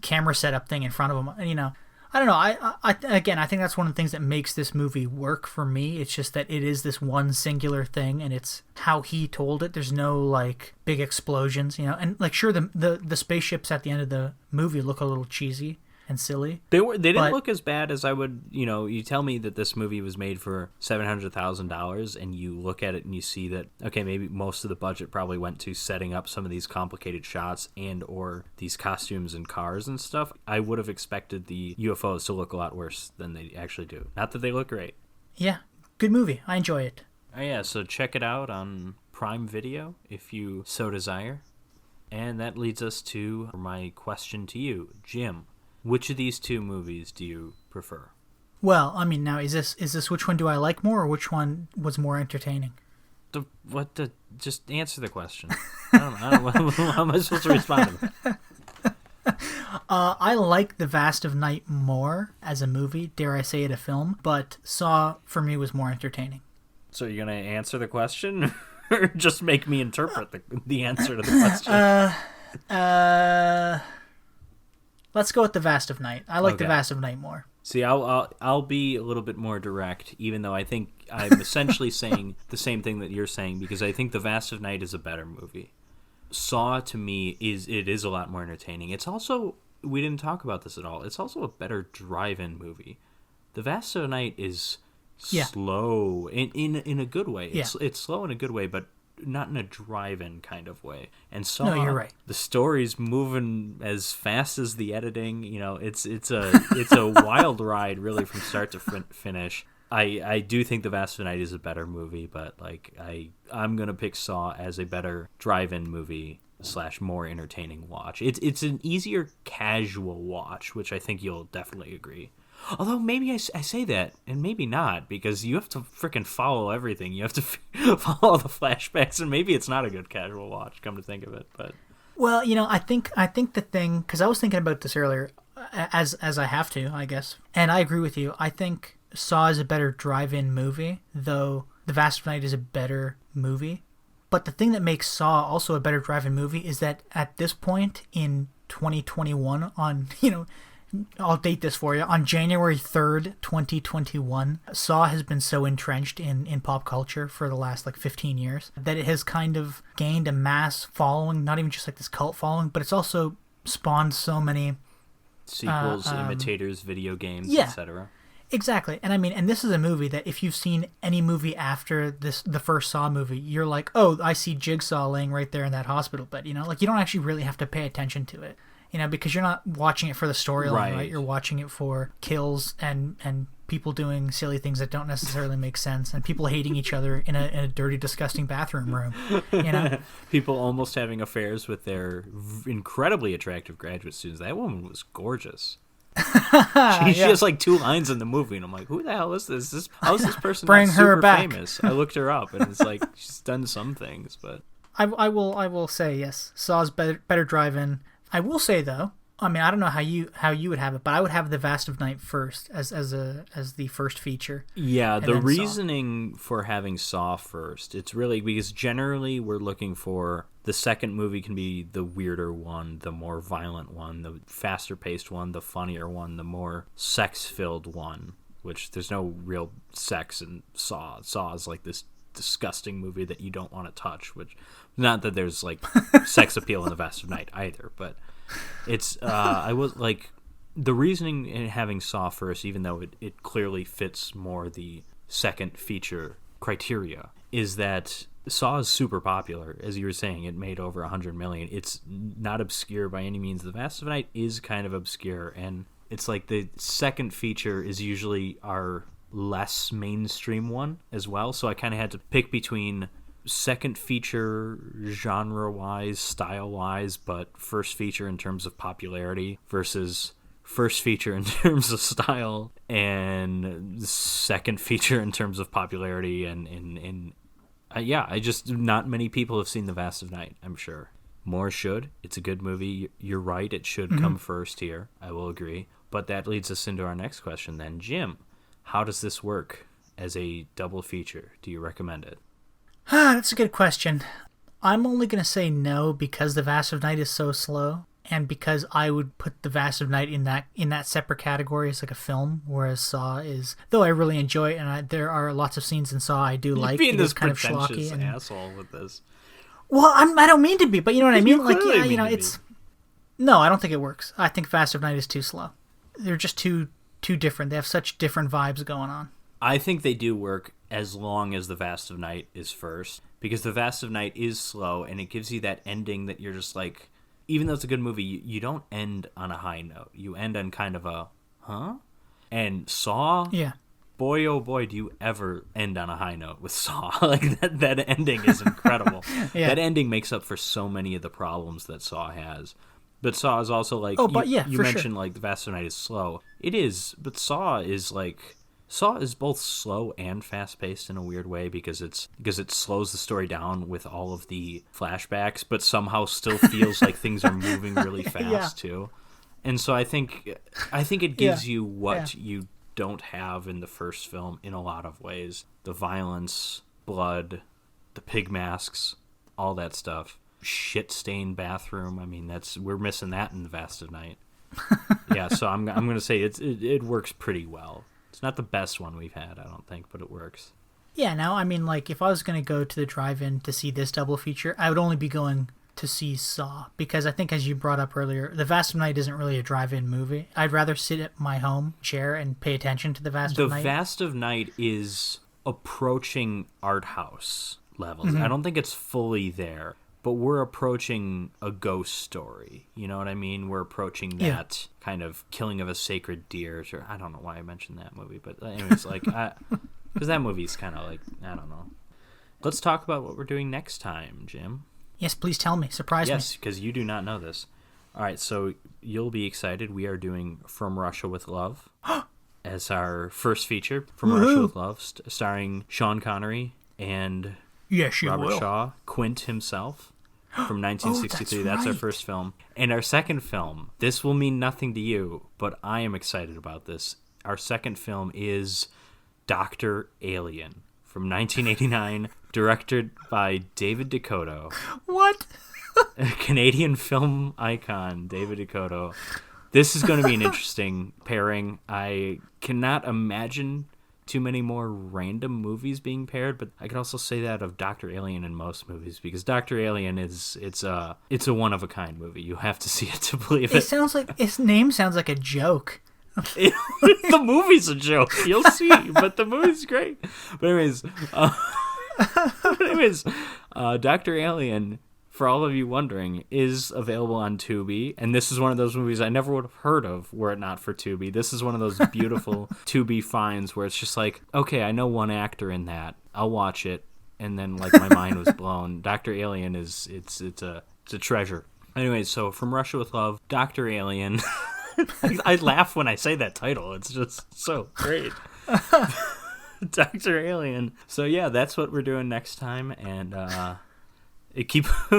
camera setup thing in front of him. And, you know, I don't know. I think that's one of the things that makes this movie work for me. It's just that it is this one singular thing, and it's how he told it. There's no, like, big explosions, you know. And, like, sure, the spaceships at the end of the movie look a little cheesy and silly. They didn't look as bad as I would, you know, you tell me that this movie was made for $700,000 and you look at it and you see that, okay, maybe most of the budget probably went to setting up some of these complicated shots and or these costumes and cars and stuff. I would have expected the UFOs to look a lot worse than they actually do. Not that they look great. Yeah, good movie. I enjoy it. Oh, yeah, so check it out on Prime Video if you so desire. And that leads us to my question to you, Jim. Which of these 2 movies do you prefer? Well, I mean, now, is this which one do I like more, or which one was more entertaining? Just answer the question. I don't know. How am I supposed to respond to that? I like The Vast of Night more as a movie, dare I say it, a film, but Saw, for me, was more entertaining. So you're going to answer the question? Or just make me interpret the answer to the question? Let's go with The Vast of Night. I like The Vast of Night more. See, I'll be a little bit more direct, even though I think I'm essentially saying the same thing that you're saying, because I think The Vast of Night is a better movie. Saw, to me, is a lot more entertaining. It's also, we didn't talk about this at all, it's also a better drive-in movie. The Vast of Night is slow in a good way. It's slow in a good way, but not in a drive-in kind of way. And Saw, no, you're right. The story's moving as fast as the editing. You know, it's a wild ride, really, from start to finish. I do think The Vast of Night is a better movie, but like I'm gonna pick Saw as a better drive-in movie / more entertaining watch. It's an easier casual watch, which I think you'll definitely agree. Although maybe I say that, and maybe not, because you have to freaking follow everything. You have to follow the flashbacks, and maybe it's not a good casual watch, come to think of it. But well, you know, I think the thing, because I was thinking about this earlier, as I have to, I guess. And I agree with you. I think Saw is a better drive-in movie, though The Vast of Night is a better movie. But the thing that makes Saw also a better drive-in movie is that at this point in 2021, on, I'll date this for you, on January 3rd, 2021, Saw has been so entrenched in pop culture for the last 15 years that it has kind of gained a mass following, not even just this cult following, but it's also spawned so many sequels, imitators, video games, yeah, etc. Exactly. And I mean, and this is a movie that if you've seen any movie after the first Saw movie, you're like, oh, I see Jigsaw laying right there in that hospital bed, you don't actually really have to pay attention to it, because you're not watching it for the storyline, right? You're watching it for kills and people doing silly things that don't necessarily make sense, and people hating each other in a dirty, disgusting bathroom room, People almost having affairs with their incredibly attractive graduate students. That woman was gorgeous. She has 2 lines in the movie, and I'm like, who the hell is this? How is this person Bring not her super back. famous? I looked her up, and it's she's done some things, but I will say yes, Saw's better drive-in. I will say though, I mean, I don't know how you would have it, but I would have The Vast of Night first as the first feature. Yeah, the reasoning for having Saw first, it's really because generally we're looking for the second movie can be the weirder one, the more violent one, the faster paced one, the funnier one, the more sex filled one, which there's no real sex in Saw. Saw is this disgusting movie that you don't want to touch, which not that there's sex appeal in The Vast of Night either, but it's I was the reasoning in having Saw first, even though it clearly fits more the second feature criteria, is that Saw is super popular. As you were saying, it made over 100 million. It's not obscure by any means. The Vast of Night is kind of obscure, and it's the second feature is usually our less mainstream one as well, so I kind of had to pick between second feature genre-wise, style-wise, but first feature in terms of popularity versus first feature in terms of style and second feature in terms of popularity and I just, not many people have seen The Vast of Night, I'm sure. More should. It's a good movie. You're right, it should come first here. I will agree. But that leads us into our next question then. Jim, how does this work as a double feature? Do you recommend it? That's a good question. I'm only going to say no because The Vast of Night is so slow, and because I would put The Vast of Night in that separate category as a film, whereas Saw is, though I really enjoy it, and there are lots of scenes in Saw I do like. Being this kind of pretentious schlocky and asshole with this. Well, I don't mean to be, but you know what I mean. It's no, I don't think it works. I think Vast of Night is too slow. They're just too different. They have such different vibes going on. I think they do work as long as The Vast of Night is first, because The Vast of Night is slow, and it gives you that ending that you're just even though it's a good movie, you don't end on a high note. You end on kind of a, huh? And Saw, yeah. Boy, oh boy, do you ever end on a high note with Saw. That ending is incredible. Yeah. That ending makes up for so many of the problems that Saw has. But Saw is also you mentioned The Vast of Night is slow. It is, but Saw is Saw is both slow and fast-paced in a weird way because it slows the story down with all of the flashbacks, but somehow still feels like things are moving really fast too. And so I think it gives you what you don't have in the first film in a lot of ways: the violence, blood, the pig masks, all that stuff. Shit-stained bathroom. I mean, we're missing that in The Vast of Night. Yeah, so I'm gonna say it works pretty well. It's not the best one we've had, I don't think, but it works. Yeah, now, I mean, if I was going to go to the drive-in to see this double feature, I would only be going to see Saw, because I think, as you brought up earlier, The Vast of Night isn't really a drive-in movie. I'd rather sit at my home chair and pay attention to The Vast of Night. The Vast of Night is approaching art house levels. I don't think it's fully there, but we're approaching a ghost story. You know what I mean? We're approaching that kind of killing of a sacred deer. Or I don't know why I mentioned that movie, but anyways, because that movie's kind of I don't know. Let's talk about what we're doing next time, Jim. Yes, please tell me. Surprise me. Yes, because you do not know this. All right, so you'll be excited. We are doing From Russia with Love as our first feature. From Russia with Love, starring Sean Connery and Robert Shaw, Quint himself. from 1963. That's our first film. And our second film, this will mean nothing to you, but I am excited about this. Our second film is Dr. Alien from 1989, directed by David DeCoteau. What? A Canadian film icon, David DeCoteau. This is going to be an interesting pairing. I cannot imagine too many more random movies being paired, but I could also say that of Dr. Alien in most movies, because Dr. Alien it's a one-of-a-kind movie. You have to see it to believe it. It sounds like, its name sounds like a joke. The movie's a joke. You'll see, but the movie's great. But anyways, Dr. Alien, for all of you wondering, is available on Tubi, and this is one of those movies I never would have heard of were it not for Tubi. This is one of those beautiful Tubi finds where it's just like, okay, I know one actor in that. I'll watch it, and then like my mind was blown. Dr. Alien it's a treasure. Anyways, so From Russia with Love, Dr. Alien. I laugh when I say that title. It's just so great. Dr. Alien. So yeah, that's what we're doing next time, and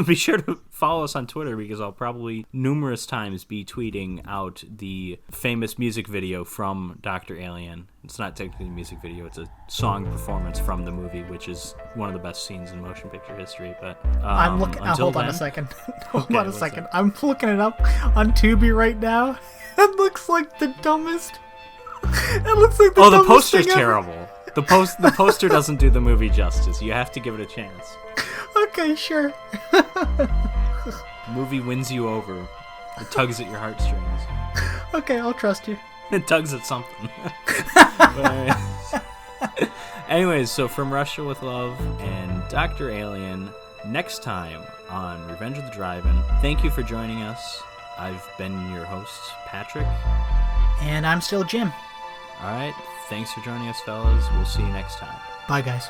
be sure to follow us on Twitter, because I'll probably numerous times be tweeting out the famous music video from Dr. Alien. It's not technically a music video, it's a song performance from the movie, which is one of the best scenes in motion picture history. But I'm looking. Hold on a second. Hold on a second. I'm looking it up on Tubi right now. It looks like the dumbest. It looks like the dumbest. The poster's thing ever. terrible. The poster doesn't do the movie justice. You have to give it a chance. Okay, sure. Movie wins you over. It tugs at your heartstrings. Okay, I'll trust you. It tugs at something. Anyways, so From Russia with Love and Dr. Alien next time on Revenge of the Drive-In. Thank you for joining us. I've been your host, Patrick. And I'm still Jim. All right. Thanks for joining us, fellas. We'll see you next time. Bye, guys.